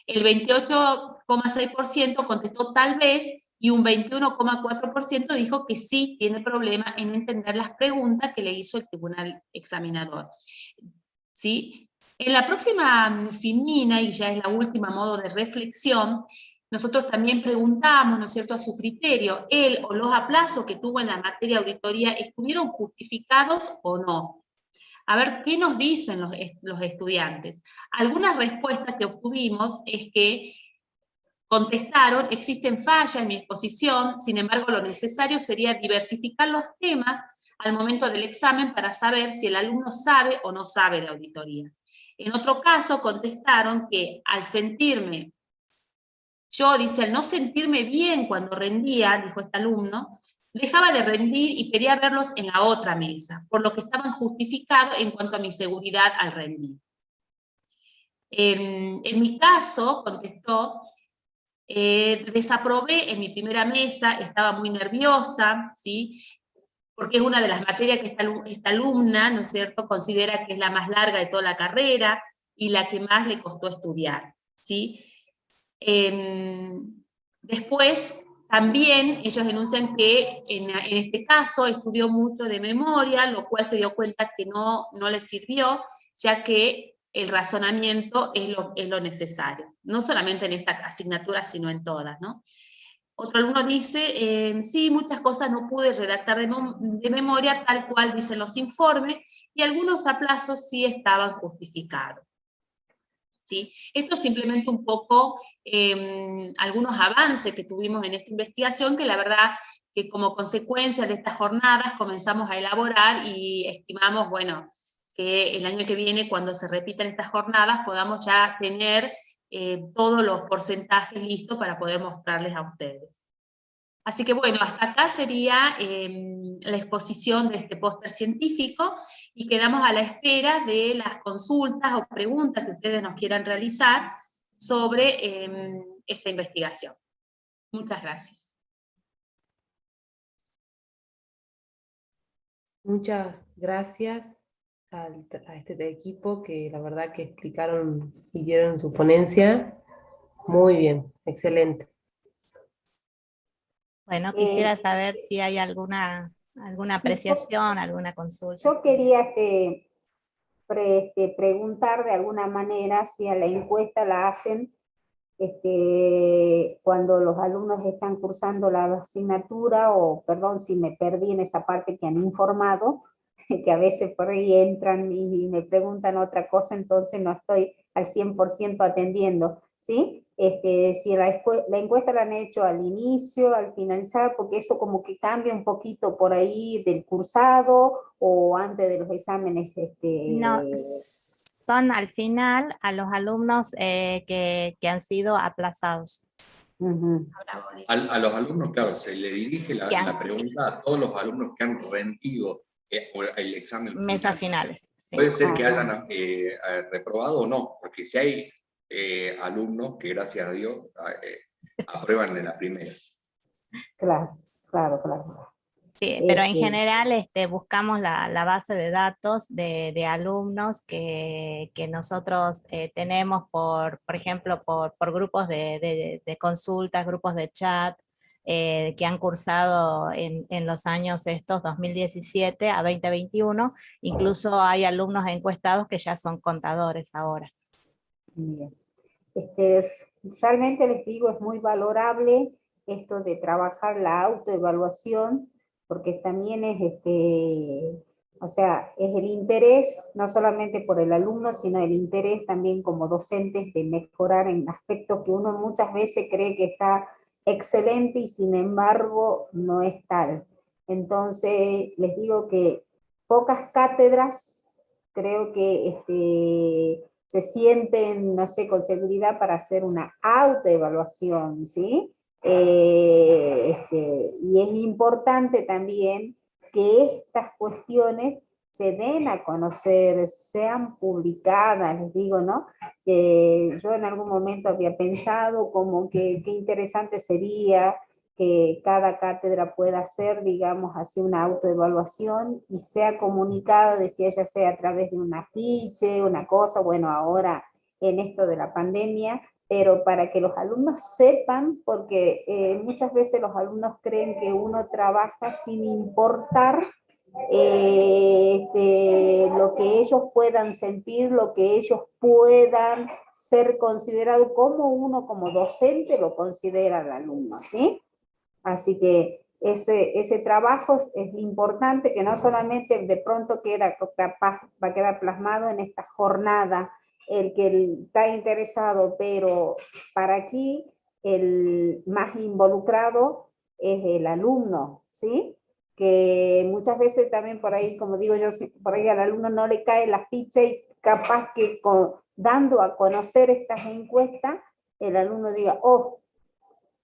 El 28,6% contestó tal vez, y un 21,4% dijo que sí tiene problema en entender las preguntas que le hizo el tribunal examinador. ¿Sí? En la próxima filmina, y ya es la última modo de reflexión, nosotros también preguntamos, ¿no es cierto?, a su criterio, él o los aplazos que tuvo en la materia de auditoría, ¿estuvieron justificados o no? A ver, ¿qué nos dicen los estudiantes? Algunas respuestas que obtuvimos es que contestaron, existen fallas en mi exposición, sin embargo lo necesario sería diversificar los temas al momento del examen para saber si el alumno sabe o no sabe de auditoría. En otro caso contestaron que al sentirme yo, dice, al no sentirme bien cuando rendía, dijo este alumno, dejaba de rendir y pedía verlos en la otra mesa, por lo que estaban justificados en cuanto a mi seguridad al rendir. En mi caso, contestó, desaprobé en mi primera mesa, estaba muy nerviosa, ¿sí? Porque es una de las materias que esta alumna, ¿no es cierto?, considera que es la más larga de toda la carrera y la que más le costó estudiar, ¿sí? Después, también ellos enuncian que en este caso estudió mucho de memoria, lo cual se dio cuenta que no le sirvió, ya que el razonamiento es lo necesario, no solamente en esta asignatura, sino en todas, ¿no? Otro alumno dice, sí, muchas cosas no pude redactar de memoria, tal cual dicen los informes, y algunos aplazos sí estaban justificados. ¿Sí? Esto es simplemente un poco algunos avances que tuvimos en esta investigación, que la verdad que como consecuencia de estas jornadas comenzamos a elaborar y estimamos, bueno, que el año que viene, cuando se repitan estas jornadas, podamos ya tener todos los porcentajes listos para poder mostrarles a ustedes. Así que bueno, hasta acá sería la exposición de este póster científico y quedamos a la espera de las consultas o preguntas que ustedes nos quieran realizar sobre esta investigación. Muchas gracias. Muchas gracias a este equipo que la verdad que explicaron y dieron su ponencia muy bien, excelente. Bueno, quisiera saber si hay alguna apreciación, alguna consulta. Yo quería preguntar de alguna manera si a la encuesta la hacen cuando los alumnos están cursando la asignatura, o perdón si me perdí en esa parte que han informado, que a veces por ahí entran y me preguntan otra cosa, entonces no estoy al 100% atendiendo, ¿sí? Si la encuesta la han hecho al inicio, al finalizar, porque eso como que cambia un poquito por ahí del cursado, o antes de los exámenes. No, son al final a los alumnos que han sido aplazados. A los alumnos, claro, se le dirige la pregunta a todos los alumnos que han rendido el examen Mesas final. finales. Sí. Puede ser que hayan reprobado o no, porque si hay alumnos que, gracias a Dios, aprueban en la primera. Claro, claro, claro. Sí, pero en general buscamos la base de datos de alumnos que nosotros tenemos por ejemplo, por grupos de consultas, grupos de chat, que han cursado en los años estos 2017 a 2021, incluso hay alumnos encuestados que ya son contadores ahora. Bien. Realmente les digo, es muy valorable esto de trabajar la autoevaluación, porque también es, o sea, es el interés, no solamente por el alumno, sino el interés también como docentes de mejorar en aspectos que uno muchas veces cree que está excelente y sin embargo no es tal. Entonces, les digo que pocas cátedras, creo que se sienten, no sé, con seguridad para hacer una autoevaluación, ¿sí? Y es importante también que estas cuestiones se den a conocer, sean publicadas, les digo, ¿no? Que yo en algún momento había pensado como que qué interesante sería que cada cátedra pueda hacer, digamos, así una autoevaluación y sea comunicada, decía, ya sea a través de un afiche, una cosa, bueno, ahora en esto de la pandemia, pero para que los alumnos sepan, porque muchas veces los alumnos creen que uno trabaja sin importar lo que ellos puedan sentir, lo que ellos puedan ser considerados, como uno como docente lo considera al alumno, ¿sí? Así que ese trabajo es importante, que no solamente de pronto va a quedar plasmado en esta jornada el que está interesado, pero para aquí el más involucrado es el alumno, ¿sí? Que muchas veces también por ahí, como digo yo, por ahí al alumno no le cae la ficha y capaz que dando a conocer estas encuestas, el alumno diga, oh,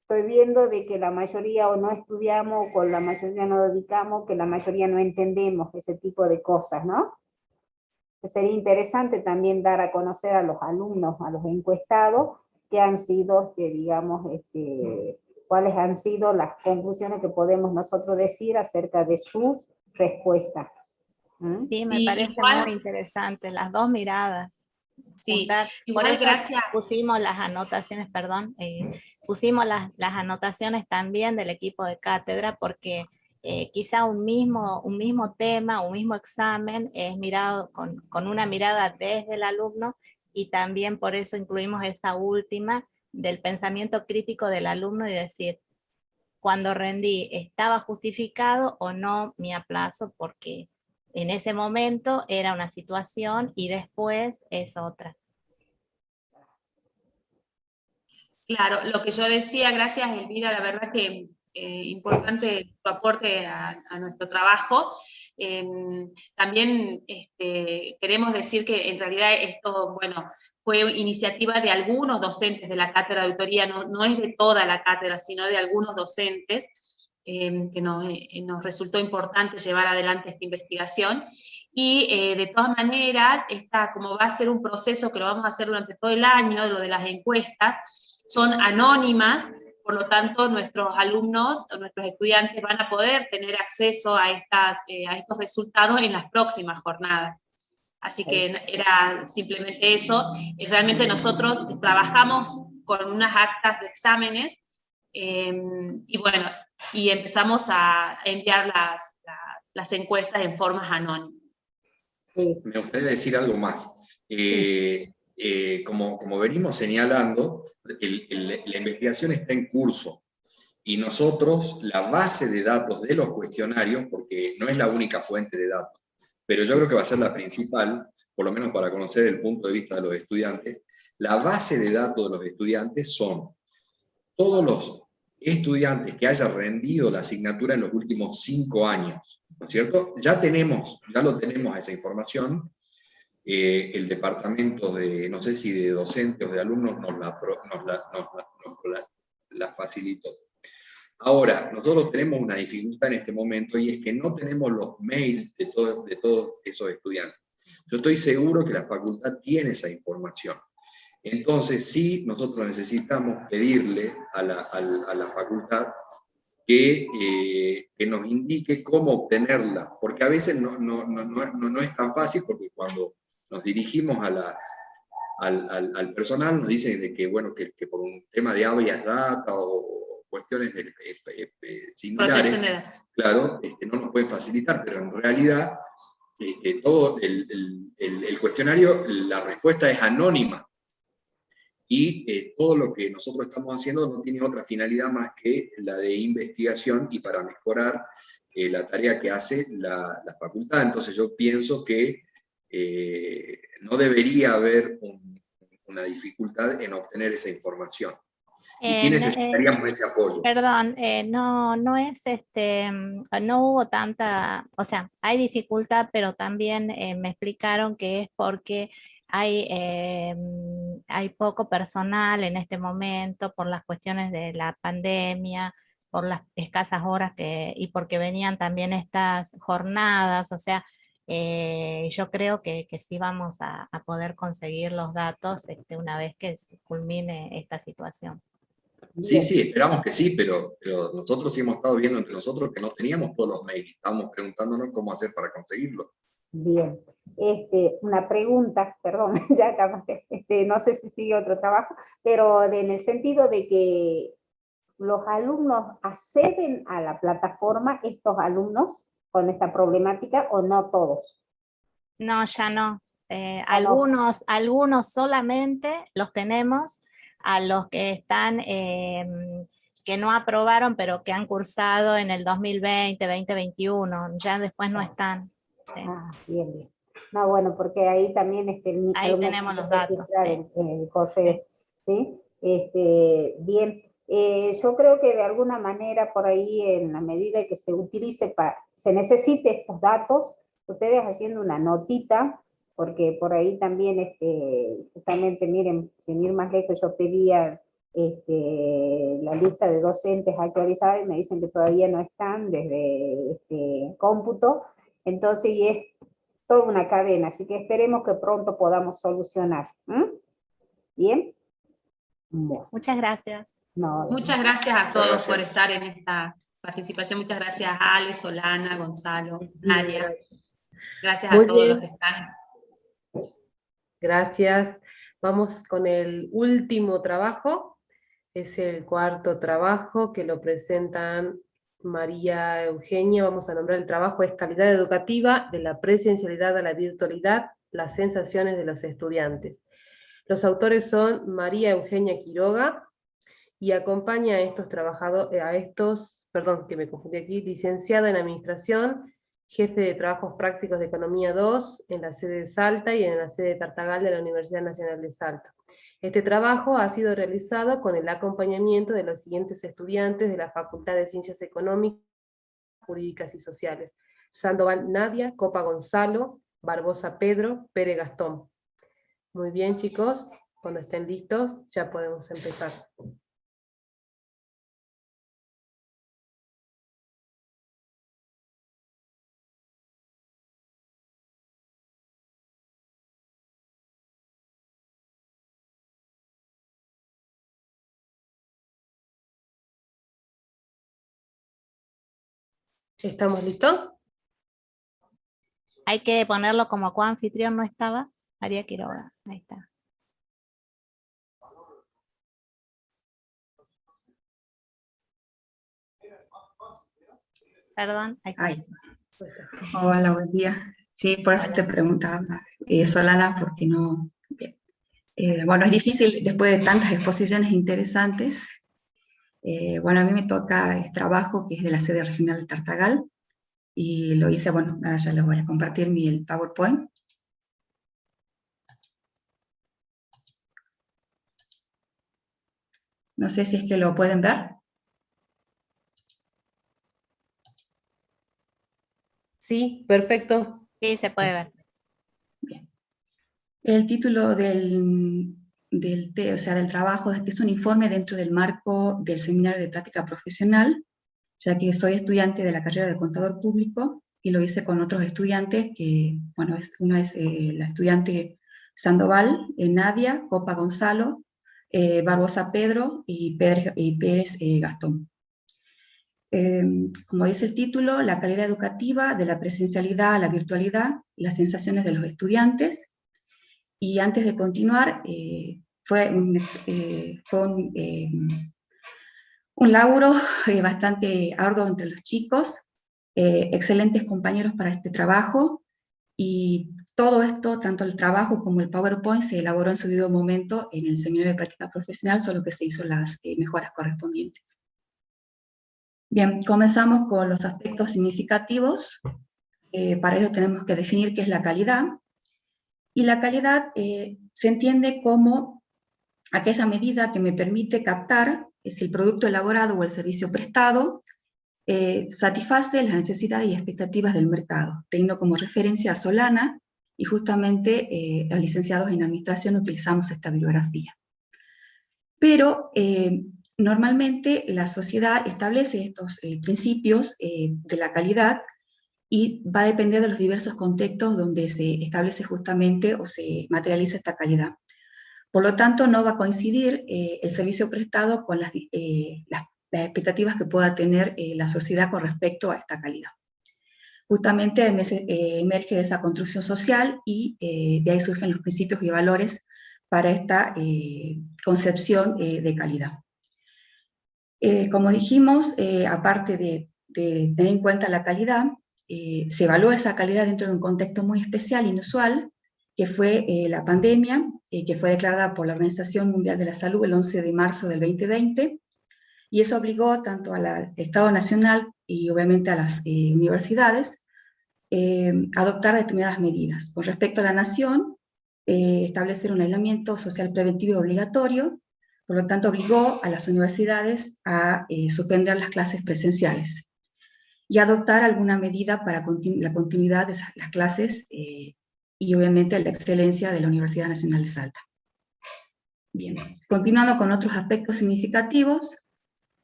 estoy viendo de que la mayoría o no estudiamos, o la mayoría no dedicamos, que la mayoría no entendemos ese tipo de cosas, ¿no? Sería interesante también dar a conocer a los alumnos, a los encuestados, que han sido, digamos, cuáles han sido las conclusiones que podemos nosotros decir acerca de sus respuestas. ¿Mm? Sí, me Sí, parece igual, muy interesante, las dos miradas. sí, Juntar. Por igual eso gracias. pusimos las anotaciones, perdón, pusimos las anotaciones también del equipo de cátedra, porque quizá un mismo tema, un mismo examen es mirado con una mirada desde el alumno, y también por eso incluimos esa última del pensamiento crítico del alumno y decir, cuando rendí, ¿estaba justificado o no mi aplazo? Porque en ese momento era una situación y después es otra. Claro, lo que yo decía, gracias Elvira, la verdad que importante tu aporte a nuestro trabajo. También queremos decir que en realidad esto, bueno, fue iniciativa de algunos docentes de la cátedra de auditoría, no es de toda la cátedra, sino de algunos docentes, que nos resultó importante llevar adelante esta investigación. Y de todas maneras, como va a ser un proceso que lo vamos a hacer durante todo el año, lo de las encuestas, son anónimas, por lo tanto nuestros alumnos, nuestros estudiantes van a poder tener acceso a estos resultados en las próximas jornadas. Así que era simplemente eso. Realmente nosotros trabajamos con unas actas de exámenes, y bueno, y empezamos a enviar las encuestas en formas anónimas. Sí. Me gustaría decir algo más. Sí. Como venimos señalando, la investigación está en curso y nosotros, la base de datos de los cuestionarios, porque no es la única fuente de datos, pero yo creo que va a ser la principal, por lo menos para conocer el punto de vista de los estudiantes, la base de datos de los estudiantes son todos los estudiantes que hayan rendido la asignatura en los últimos 5 años, ¿no es cierto? Ya lo tenemos esa información. El departamento de, no sé si de docentes o de alumnos nos la facilitó. Ahora, nosotros tenemos una dificultad en este momento, y es que no tenemos los mails de todos esos estudiantes. Yo estoy seguro que la facultad tiene esa información. Entonces, sí, nosotros necesitamos pedirle a la facultad que nos indique cómo obtenerla, porque a veces no es tan fácil, porque cuando nos dirigimos al personal nos dicen de que, bueno, que por un tema de habeas data o cuestiones similares, claro, no nos pueden facilitar, pero en realidad todo el cuestionario, la respuesta es anónima, y todo lo que nosotros estamos haciendo no tiene otra finalidad más que la de investigación y para mejorar la tarea que hace la facultad. Entonces yo pienso que no debería haber una dificultad en obtener esa información. Y sí necesitaríamos ese apoyo. Perdón, no es no hubo tanta, o sea, hay dificultad, pero también me explicaron que es porque hay poco personal en este momento por las cuestiones de la pandemia, por las escasas horas y porque venían también estas jornadas, o sea, yo creo que sí vamos a poder conseguir los datos una vez que se culmine esta situación. Sí, sí, esperamos que sí, pero nosotros sí hemos estado viendo entre nosotros que no teníamos todos los mails, estábamos preguntándonos cómo hacer para conseguirlo. Bien, una pregunta, perdón, ya capaz que, no sé si sigue otro trabajo, pero en el sentido de que los alumnos acceden a la plataforma, estos alumnos con esta problemática, o no todos. No, ya no. Algunos solamente los tenemos, a los que están, que no aprobaron, pero que han cursado en el 2020, 2021, ya después no están. Sí. Ah, bien, bien. No, bueno, porque ahí también ahí tenemos los datos. Sí. El correo, ¿sí? Bien, yo creo que de alguna manera por ahí, en la medida que se se necesite estos datos, ustedes haciendo una notita, porque por ahí también, justamente, miren, sin ir más lejos, yo pedía la lista de docentes actualizada y me dicen que todavía no están desde cómputo, entonces y es toda una cadena, así que esperemos que pronto podamos solucionar. ¿Bien? Bueno. Muchas gracias. No, Muchas gracias a todos Gracias. por estar en esta participación. Muchas gracias a Ale, Solana, Gonzalo, Nadia. Gracias Muy a todos bien. los que están. Gracias. Vamos con el último trabajo. Es el cuarto trabajo que lo presentan María Eugenia. Vamos a nombrar el trabajo, es Calidad Educativa de la presencialidad a la virtualidad, las sensaciones de los estudiantes. Los autores son María Eugenia Quiroga y acompaña a licenciada en Administración, jefe de Trabajos Prácticos de Economía 2 en la sede de Salta y en la sede de Tartagal de la Universidad Nacional de Salta. Este trabajo ha sido realizado con el acompañamiento de los siguientes estudiantes de la Facultad de Ciencias Económicas, Jurídicas y Sociales: Sandoval Nadia, Copa Gonzalo, Barbosa Pedro, Pérez Gastón. Muy bien, chicos, cuando estén listos ya podemos empezar. ¿Estamos listos? Hay que ponerlo como coanfitrión, ¿no estaba? María Quiroga, ahí está. Perdón, ahí está. Ay. Hola, buen día. Sí, por eso te preguntaba, Solana, porque no... bueno, es difícil después de tantas exposiciones interesantes. Bueno, a mí me toca el trabajo que es de la sede regional de Tartagal, y lo hice, bueno, ahora ya les voy a compartir el PowerPoint. No sé si es que lo pueden ver. Sí, perfecto. Sí, se puede ver. Bien. El título del trabajo es un informe dentro del marco del seminario de práctica profesional, ya que soy estudiante de la carrera de contador público y lo hice con otros estudiantes que, bueno, una es la estudiante Sandoval, Nadia, Copa Gonzalo, Barbosa Pedro y Pérez Gastón. Como dice el título, la calidad educativa de la presencialidad a la virtualidad, las sensaciones de los estudiantes. Y antes de continuar, fue un laburo bastante arduo entre los chicos, excelentes compañeros para este trabajo, y todo esto, tanto el trabajo como el PowerPoint, se elaboró en su debido momento en el seminario de práctica profesional, solo que se hizo las mejoras correspondientes. Bien, comenzamos con los aspectos significativos. Para ello tenemos que definir qué es la calidad, y la calidad se entiende como aquella medida que me permite captar si el producto elaborado o el servicio prestado satisface las necesidades y expectativas del mercado, teniendo como referencia a Solana, y justamente los licenciados en Administración utilizamos esta bibliografía. Pero normalmente la sociedad establece estos principios de la calidad, y va a depender de los diversos contextos donde se establece justamente o se materializa esta calidad. Por lo tanto, no va a coincidir el servicio prestado con las expectativas que pueda tener la sociedad con respecto a esta calidad. Justamente emerge de esa construcción social, y de ahí surgen los principios y valores para esta concepción de calidad. Como dijimos, aparte de tener en cuenta la calidad, se evalúa esa calidad dentro de un contexto muy especial, inusual, que fue la pandemia, que fue declarada por la Organización Mundial de la Salud el 11 de marzo del 2020, y eso obligó tanto al Estado Nacional y obviamente a las universidades a adoptar determinadas medidas. Con respecto a la nación, establecer un aislamiento social preventivo y obligatorio, por lo tanto obligó a las universidades a suspender las clases presenciales y adoptar alguna medida para la continuidad de las clases y obviamente la excelencia de la Universidad Nacional de Salta. Bien, continuando con otros aspectos significativos,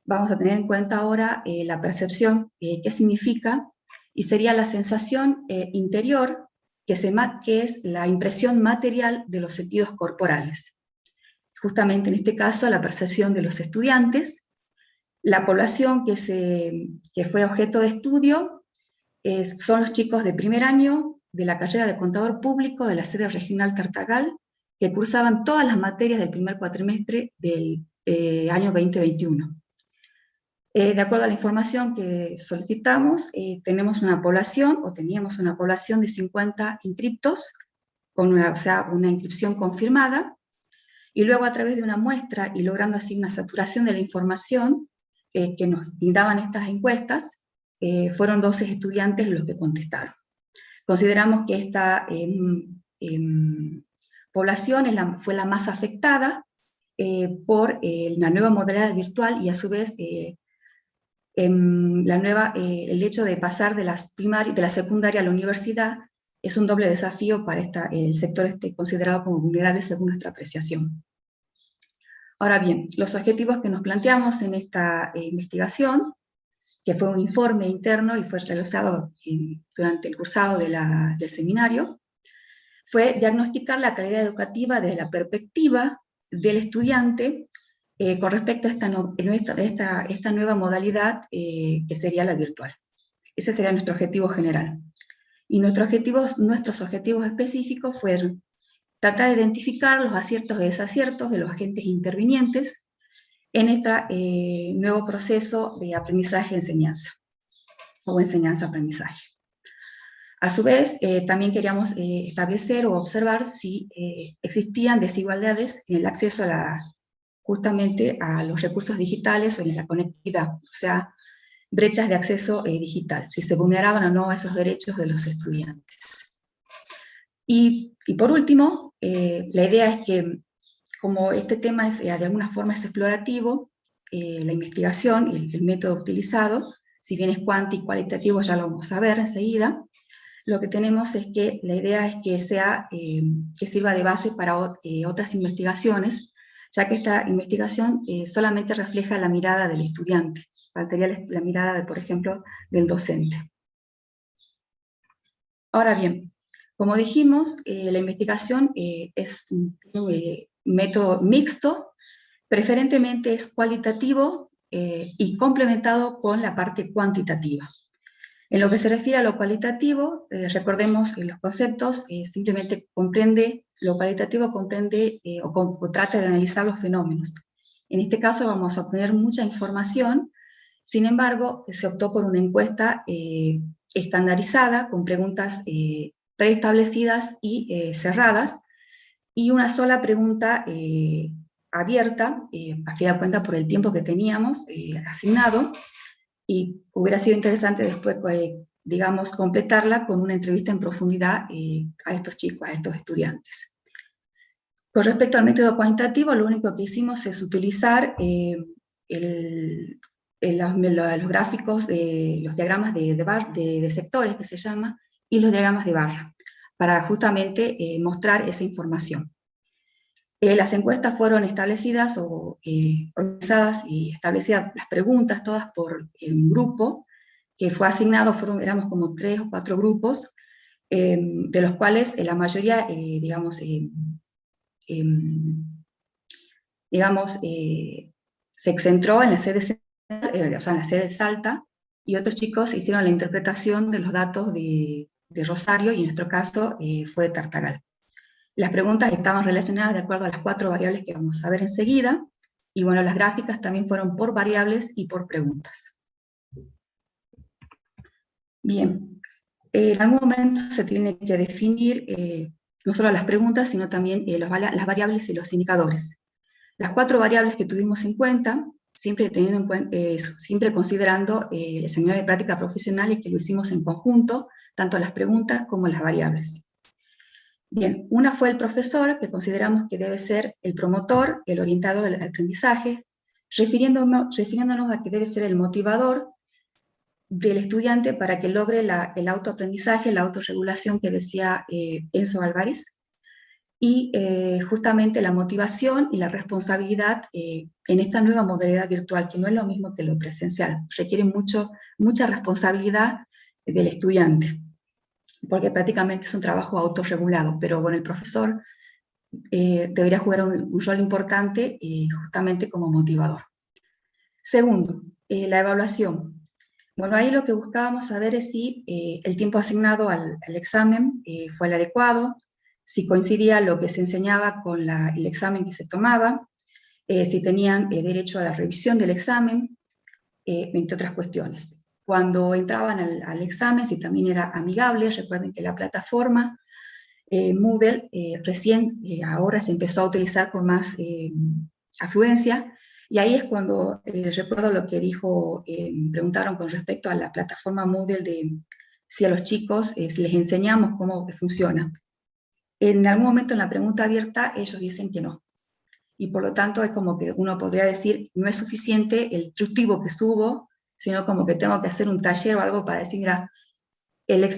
vamos a tener en cuenta ahora la percepción, qué significa, y sería la sensación interior, que es la impresión material de los sentidos corporales. Justamente en este caso, la percepción de los estudiantes. La población que fue objeto de estudio son los chicos de primer año de la carrera de contador público de la sede regional Tartagal, que cursaban todas las materias del primer cuatrimestre del año 2021. De acuerdo a la información que solicitamos, teníamos una población de 50 inscriptos, o sea, una inscripción confirmada, y luego a través de una muestra y logrando así una saturación de la información que nos daban estas encuestas, fueron 12 estudiantes los que contestaron. Consideramos que esta población fue la más afectada por la nueva modalidad virtual y a su vez el hecho de pasar de la secundaria a la universidad es un doble desafío para el sector considerado como vulnerable según nuestra apreciación. Ahora bien, los objetivos que nos planteamos en esta investigación, que fue un informe interno y fue realizado durante el cursado del seminario, fue diagnosticar la calidad educativa desde la perspectiva del estudiante con respecto a esta nueva modalidad que sería la virtual. Ese sería nuestro objetivo general. Y nuestros objetivos específicos fueron tratar de identificar los aciertos y desaciertos de los agentes intervinientes en este nuevo proceso de aprendizaje-enseñanza, o enseñanza-aprendizaje. A su vez, también queríamos establecer o observar si existían desigualdades en el acceso justamente a los recursos digitales o en la conectividad, o sea, brechas de acceso digital, si se vulneraban o no esos derechos de los estudiantes. Y por último, la idea es que, como este tema de alguna forma es explorativo, la investigación y el método utilizado, si bien es cuanti y cualitativo, ya lo vamos a ver enseguida, lo que tenemos es que la idea es que sirva de base para otras investigaciones, ya que esta investigación solamente refleja la mirada del estudiante, faltaría la mirada, por ejemplo, del docente. Ahora bien, como dijimos, la investigación es un método mixto, preferentemente es cualitativo y complementado con la parte cuantitativa. En lo que se refiere a lo cualitativo, recordemos los conceptos, simplemente lo cualitativo comprende o trata de analizar los fenómenos. En este caso vamos a obtener mucha información, sin embargo, se optó por una encuesta estandarizada, con preguntas preestablecidas y cerradas, y una sola pregunta abierta, a fin de cuenta por el tiempo que teníamos asignado, y hubiera sido interesante después, digamos, completarla con una entrevista en profundidad a estos chicos, a estos estudiantes. Con respecto al método cuantitativo, lo único que hicimos es utilizar los gráficos, los diagramas de sectores, que se llama, y los diagramas de barra, para justamente mostrar esa información. Las encuestas fueron establecidas o organizadas y establecidas las preguntas todas por un grupo que fue asignado, éramos como 3 o 4 grupos, de los cuales la mayoría, se centró en la sede central, o sea, en la sede de Salta, y otros chicos hicieron la interpretación de los datos de Rosario, y en nuestro caso fue de Tartagal. Las preguntas estaban relacionadas de acuerdo a las 4 variables que vamos a ver enseguida, y bueno, las gráficas también fueron por variables y por preguntas. Bien, en algún momento se tiene que definir no solo las preguntas, sino también las variables y los indicadores. Las 4 variables que tuvimos en cuenta, siempre considerando el seminario de práctica profesional, y que lo hicimos en conjunto, tanto las preguntas como las variables. Bien, una fue el profesor, que consideramos que debe ser el promotor, el orientador del aprendizaje, refiriéndonos a que debe ser el motivador del estudiante para que logre el autoaprendizaje, la autorregulación que decía Enzo Álvarez. y justamente la motivación y la responsabilidad en esta nueva modalidad virtual, que no es lo mismo que lo presencial, requiere mucha responsabilidad del estudiante, porque prácticamente es un trabajo autorregulado, pero bueno, el profesor debería jugar un rol importante justamente como motivador. Segundo, la evaluación. Bueno, ahí lo que buscábamos saber es si el tiempo asignado al examen fue el adecuado, si coincidía lo que se enseñaba con el examen que se tomaba, si tenían derecho a la revisión del examen, entre otras cuestiones. Cuando entraban al examen, si también era amigable. Recuerden que la plataforma Moodle recién ahora se empezó a utilizar con más afluencia, y ahí es cuando recuerdo lo que dijo, preguntaron con respecto a la plataforma Moodle de si a los chicos les enseñamos cómo funciona. En algún momento en la pregunta abierta ellos dicen que no, y por lo tanto es como que uno podría decir, no es suficiente el instructivo que subo, sino como que tengo que hacer un taller o algo para decir, mira,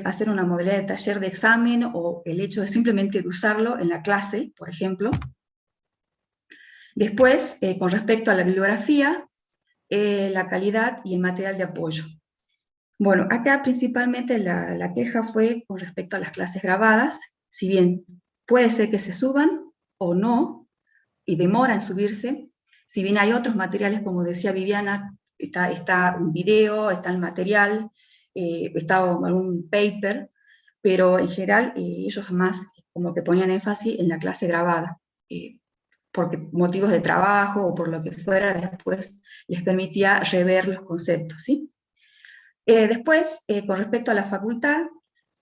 hacer una modalidad de taller de examen, o el hecho de simplemente de usarlo en la clase, por ejemplo. Después, con respecto a la bibliografía, la calidad y el material de apoyo. Bueno, acá principalmente la queja fue con respecto a las clases grabadas, si bien puede ser que se suban o no, y demora en subirse, si bien hay otros materiales, como decía Viviana, está un video, está el material, está algún paper, pero en general ellos jamás como que ponían énfasis en la clase grabada, porque motivos de trabajo o por lo que fuera, después les permitía rever los conceptos, ¿sí? Después, con respecto a la facultad,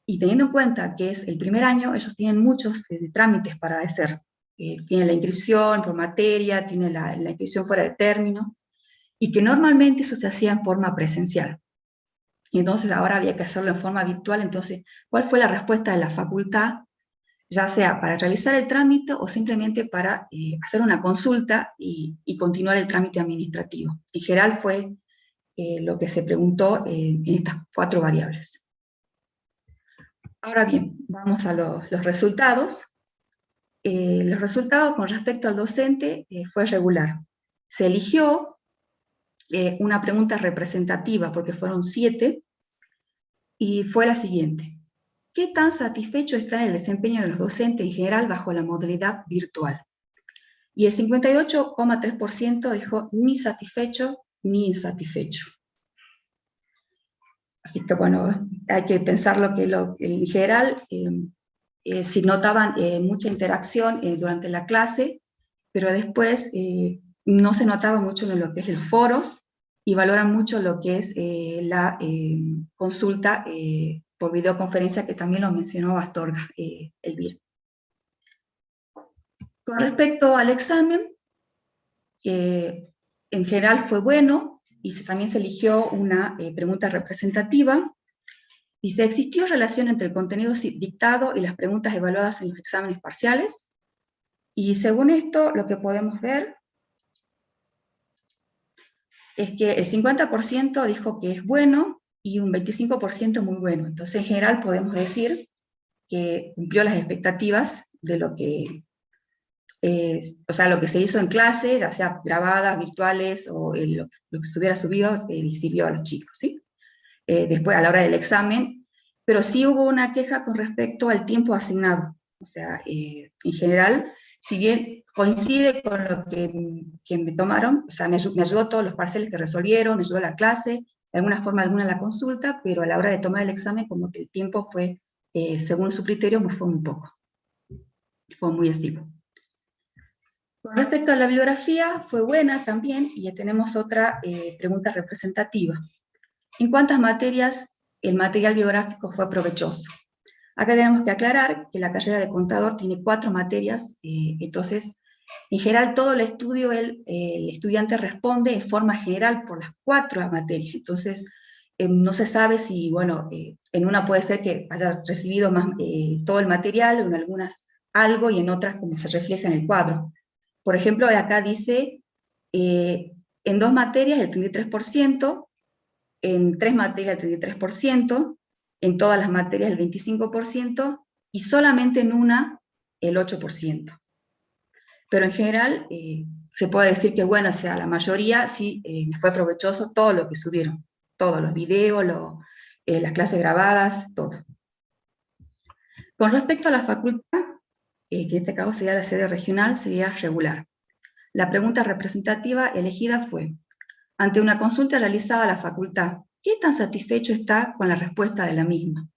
y teniendo en cuenta que es el primer año, ellos tienen muchos trámites para hacer. Tienen la inscripción por materia, tienen la inscripción fuera de término, y que normalmente eso se hacía en forma presencial. Y entonces ahora había que hacerlo en forma virtual. Entonces, ¿cuál fue la respuesta de la facultad? Ya sea para realizar el trámite o simplemente para hacer una consulta y continuar el trámite administrativo. En general fue lo que se preguntó en estas 4 variables. Ahora bien, vamos a los resultados. Los resultados con respecto al docente fue regular. Se eligió una pregunta representativa, porque fueron 7, y fue la siguiente. ¿Qué tan satisfecho está en el desempeño de los docentes en general bajo la modalidad virtual? Y el 58,3% dijo ni satisfecho ni insatisfecho. Así que bueno, hay que pensar lo que en general, si notaban mucha interacción durante la clase, pero después no se notaba mucho en lo que es los foros, y valoran mucho lo que es la consulta por videoconferencia, que también lo mencionó Astorga, Elvira. Con respecto al examen, en general fue bueno, y también se eligió una pregunta representativa. Dice, ¿existió relación entre el contenido dictado y las preguntas evaluadas en los exámenes parciales? Y según esto, lo que podemos ver es que el 50% dijo que es bueno y un 25% muy bueno. Entonces, en general, podemos decir que cumplió las expectativas de lo que, o sea, lo que se hizo en clase, ya sea grabadas, virtuales, o lo que estuviera subido, sirvió a los chicos, ¿sí? Después, a la hora del examen, pero sí hubo una queja con respecto al tiempo asignado. O sea, en general, si bien coincide con lo que me tomaron, o sea, me ayudó todos los parciales que resolvieron, me ayudó la clase, de alguna forma alguna la consulta, pero a la hora de tomar el examen, como que el tiempo fue, según su criterio, fue muy poco. Fue muy exiguo. Con respecto a la bibliografía, fue buena también, y ya tenemos otra pregunta representativa. ¿En cuántas materias el material biográfico fue provechoso? Acá tenemos que aclarar que la carrera de contador tiene 4 materias, entonces, en general, todo el estudio, el estudiante responde en forma general por las 4 materias. Entonces, no se sabe si, bueno, en una puede ser que haya recibido más, todo el material, en algunas algo, y en otras como se refleja en el cuadro. Por ejemplo, acá dice, en 2 materias el 33%, en 3 materias el 33%, en todas las materias el 25%, y solamente en una el 8%. Pero en general se puede decir que, bueno, o sea, la mayoría sí les fue provechoso todo lo que subieron, todos los videos, las clases grabadas, todo. Con respecto a la facultad, que en este caso sería la sede regional, sería regular. La pregunta representativa elegida fue: ante una consulta realizada a la facultad, ¿qué tan satisfecho está con la respuesta de la misma?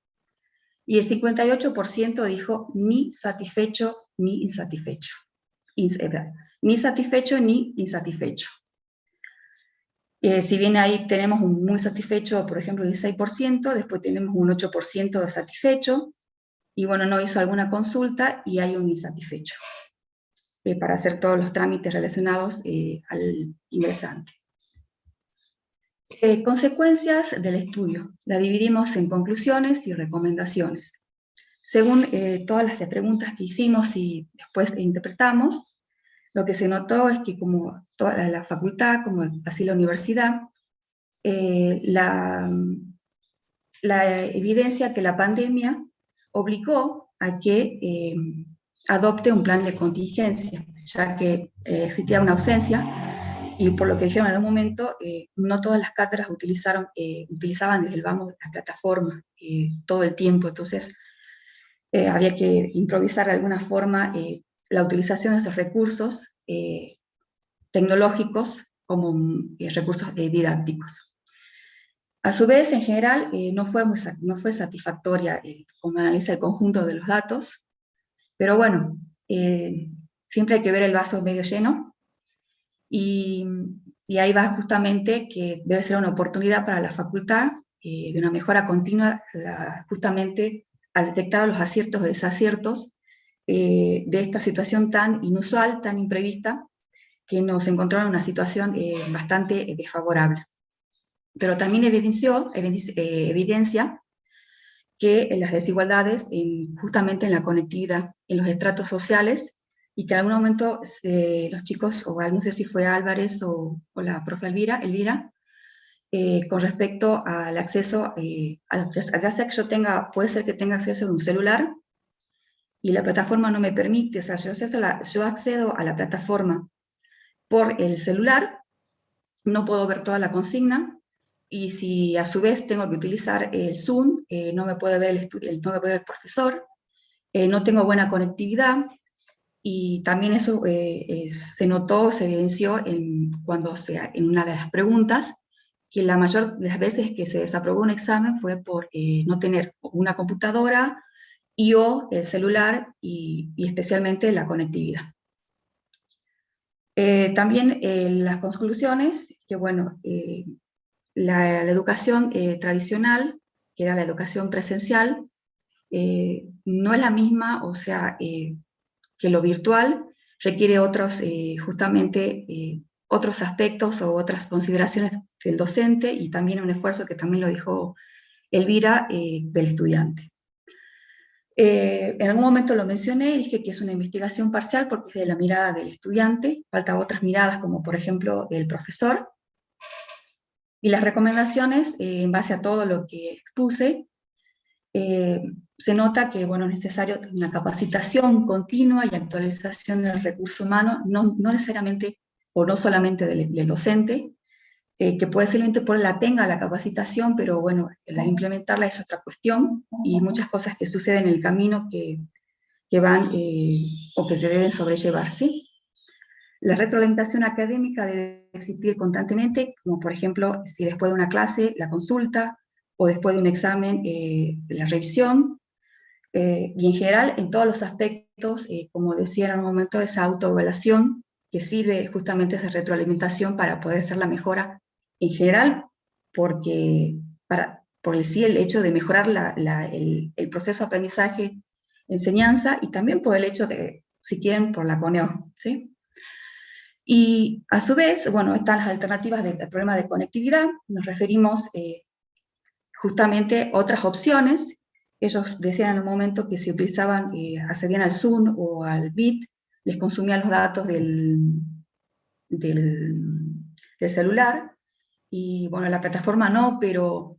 Y el 58% dijo ni satisfecho ni insatisfecho. Ni satisfecho ni insatisfecho. Si bien ahí tenemos un muy satisfecho, por ejemplo, 16%, después tenemos un 8% de satisfecho, y bueno, no hizo alguna consulta y hay un insatisfecho para hacer todos los trámites relacionados al ingresante. Consecuencias del estudio. La dividimos en conclusiones y recomendaciones. Según todas las preguntas que hicimos y después interpretamos, lo que se notó es que como toda la facultad, como así la universidad, la evidencia que la pandemia obligó a que adopte un plan de contingencia, ya que existía una ausencia, y por lo que dijeron en algún momento, no todas las cátedras utilizaban desde el vamos la plataforma todo el tiempo, entonces había que improvisar de alguna forma la utilización de esos recursos tecnológicos como recursos didácticos. A su vez, en general, no fue satisfactoria como analiza el conjunto de los datos, pero bueno, siempre hay que ver el vaso medio lleno, y ahí va justamente que debe ser una oportunidad para la facultad de una mejora continua, justamente al detectar los aciertos o desaciertos de esta situación tan inusual, tan imprevista, que nos encontró en una situación bastante desfavorable. Pero también evidencia que las desigualdades justamente en la conectividad, en los estratos sociales, y que en algún momento los chicos, o no sé si fue Álvarez o la profe Elvira, con respecto al acceso, ya sea que yo puede ser que tenga acceso a un celular, y la plataforma no me permite, o sea, yo accedo a la plataforma por el celular, no puedo ver toda la consigna, y si a su vez tengo que utilizar el Zoom, no me puede ver el profesor, no tengo buena conectividad, y también eso se notó, se evidenció en una de las preguntas, que la mayor de las veces que se desaprobó un examen fue por no tener una computadora o el celular, y especialmente la conectividad. También las conclusiones, que bueno, la educación tradicional, que era la educación presencial, no es la misma, o sea, que lo virtual requiere justamente otros aspectos o otras consideraciones del docente, y también un esfuerzo que también lo dijo Elvira, del estudiante. En algún momento lo mencioné y dije que es una investigación parcial porque es de la mirada del estudiante, faltan otras miradas como por ejemplo el profesor. Y las recomendaciones, en base a todo lo que expuse, se nota que bueno, es necesario una capacitación continua y actualización del recurso humano, no necesariamente o no solamente del docente, que puede ser por la tenga la capacitación, pero bueno, la implementarla es otra cuestión, y muchas cosas que suceden en el camino que van o que se deben sobrellevar, ¿sí? La retroalimentación académica debe existir constantemente, como por ejemplo, si después de una clase, la consulta, o después de un examen, la revisión, y en general, en todos los aspectos, como decía en un momento, esa autoevaluación, que sirve justamente esa retroalimentación para poder hacer la mejora en general, porque por el hecho de mejorar el proceso de aprendizaje, enseñanza, y también por el hecho de, si quieren, por la CONEO, ¿sí? Y a su vez, bueno, están las alternativas del problema de conectividad, nos referimos justamente a otras opciones. Ellos decían en un momento que si utilizaban, accedían al Zoom o al Meet, les consumían los datos del celular, y bueno, la plataforma no, pero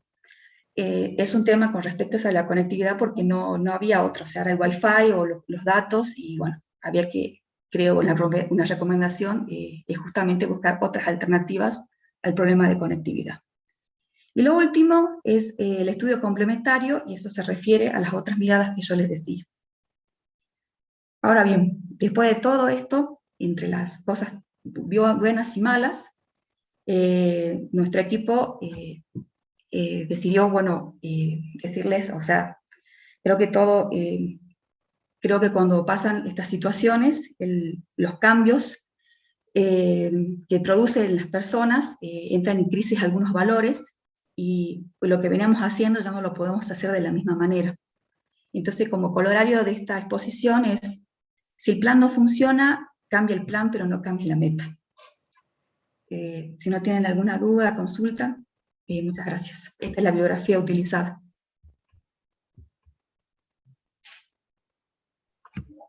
es un tema con respecto a la conectividad porque no había otro, o sea, era el Wi-Fi o los datos, y bueno, había que, creo, una recomendación es justamente buscar otras alternativas al problema de conectividad. Y lo último es el estudio complementario, y eso se refiere a las otras miradas que yo les decía. Ahora bien, después de todo esto, entre las cosas buenas y malas, nuestro equipo decidió, bueno, decirles, o sea, creo que creo que cuando pasan estas situaciones, los cambios que producen las personas, entran en crisis algunos valores, y lo que veníamos haciendo ya no lo podemos hacer de la misma manera. Entonces, como corolario de esta exposición es, si el plan no funciona, cambia el plan, pero no cambia la meta. Si no tienen alguna duda, consulta, muchas gracias. Esta es la bibliografía utilizada.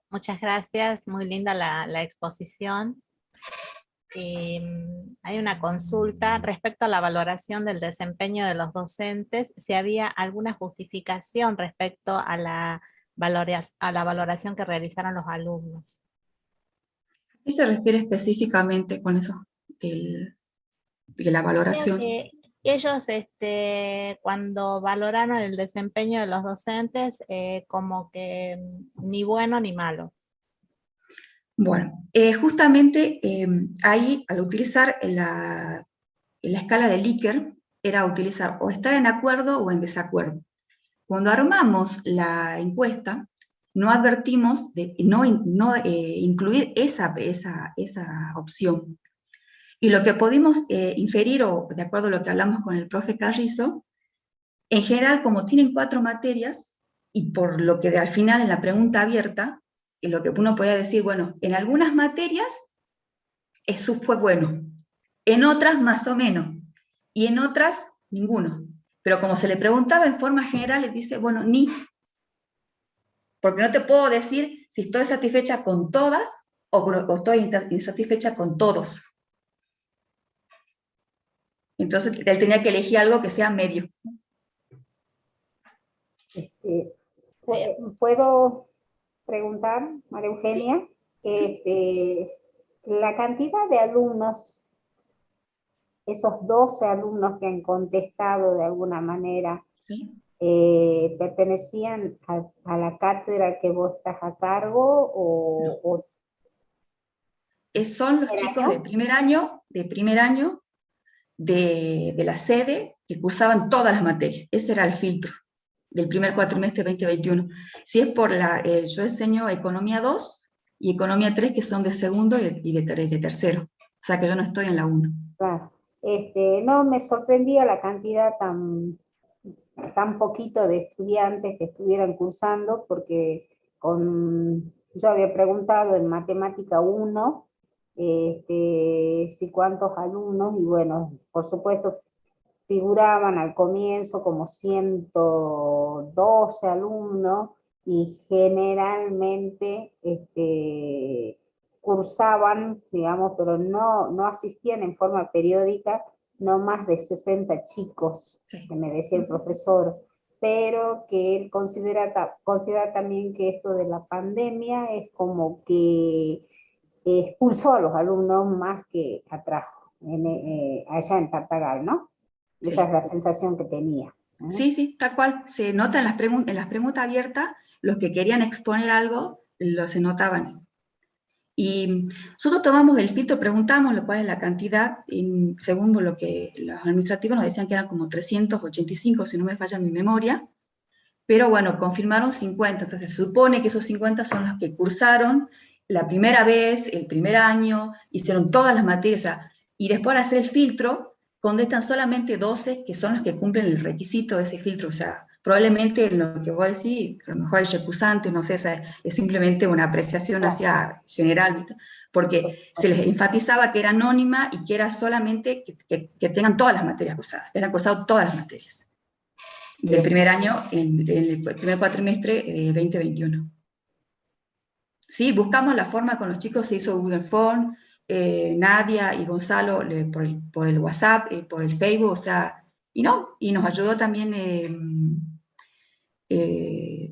Muchas gracias, muy linda la exposición. Hay una consulta respecto a la valoración del desempeño de los docentes, si había alguna justificación respecto a la valoración que realizaron los alumnos. ¿Qué se refiere específicamente con eso, de la valoración? Ellos cuando valoraron el desempeño de los docentes, como que ni bueno ni malo. Bueno, justamente ahí, al utilizar la escala de Likert, era utilizar o estar en acuerdo o en desacuerdo. Cuando armamos la encuesta, no advertimos de no incluir esa opción. Y lo que pudimos inferir, o de acuerdo a lo que hablamos con el profe Carrizo, en general, como tienen 4 materias, y por lo que al final en la pregunta abierta, lo que uno podía decir, bueno, en algunas materias eso fue bueno, en otras más o menos, y en otras ninguno. Pero como se le preguntaba en forma general, le dice, bueno, ni. Porque no te puedo decir si estoy satisfecha con todas o estoy insatisfecha con todos. Entonces él tenía que elegir algo que sea medio. ¿Puedo preguntar, María Eugenia? Sí. La cantidad de alumnos, esos 12 alumnos que han contestado de alguna manera, ¿Sí? ¿pertenecían a la cátedra que vos estás a cargo o Son los chicos de primer año de la sede que cursaban todas las materias. Ese era el filtro del primer cuatrimestre 2021. Si es por yo enseño Economía 2 y Economía 3, que son de segundo y de tercero. O sea que yo no estoy en la 1. Claro. No, me sorprendía la cantidad tan poquito de estudiantes que estuvieran cursando, porque yo había preguntado en Matemática 1 si cuántos alumnos, y bueno, por supuesto figuraban al comienzo como 112 alumnos, y generalmente cursaban, digamos, pero no asistían en forma periódica, no más de 60 chicos, que me decía el profesor, pero que él considera también que esto de la pandemia es como que expulsó a los alumnos más que atrajo, allá en Tartagal, ¿no? Sí. Esa es la sensación que tenía. Sí, tal cual. Se nota en las preguntas abiertas, los que querían exponer algo, se notaban. Y nosotros tomamos el filtro, preguntamos cuál es la cantidad, según lo que los administrativos nos decían que eran como 385, si no me falla mi memoria, pero bueno, confirmaron 50, entonces se supone que esos 50 son los que cursaron la primera vez, el primer año, hicieron todas las materias, y después al hacer el filtro, contestan solamente 12, que son los que cumplen el requisito de ese filtro, o sea, probablemente lo que voy a decir, a lo mejor el recusante, no sé, es simplemente una apreciación hacia general, porque se les enfatizaba que era anónima y que era solamente que tengan todas las materias cursadas, que hayan cursado todas las materias del primer año, el primer cuatrimestre de 2021. Sí, buscamos la forma con los chicos, se hizo Google Form, Nadia y Gonzalo por el WhatsApp, por el Facebook, o sea, y nos ayudó también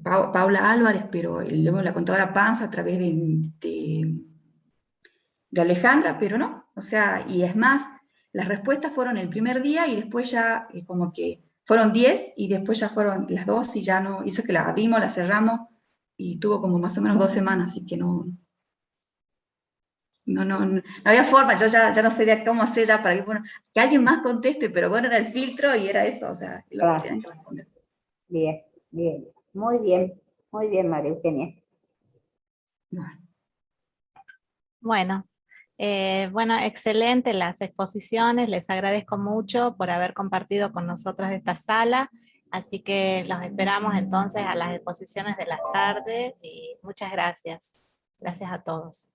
Paula Álvarez, pero luego la contadora Panza a través de Alejandra, pero no, o sea, y es más, las respuestas fueron el primer día y después ya como que fueron 10 y después ya fueron las 2 y ya no, hizo que la abrimos, la cerramos y tuvo como más o menos 2 semanas, así que no había forma, yo ya no sabía cómo hacer ya para que, bueno, que alguien más conteste, pero bueno, era el filtro y era eso, o sea, lo que tenían que responder. Bien, bien, muy bien, María Eugenia. Bueno, excelente las exposiciones, les agradezco mucho por haber compartido con nosotros esta sala, así que los esperamos entonces a las exposiciones de la tarde y muchas gracias. Gracias a todos.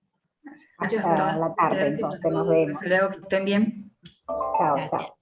Gracias a Hasta todos. la tarde, entonces nos vemos. Hasta luego, que estén bien. Chao, Gracias. chao.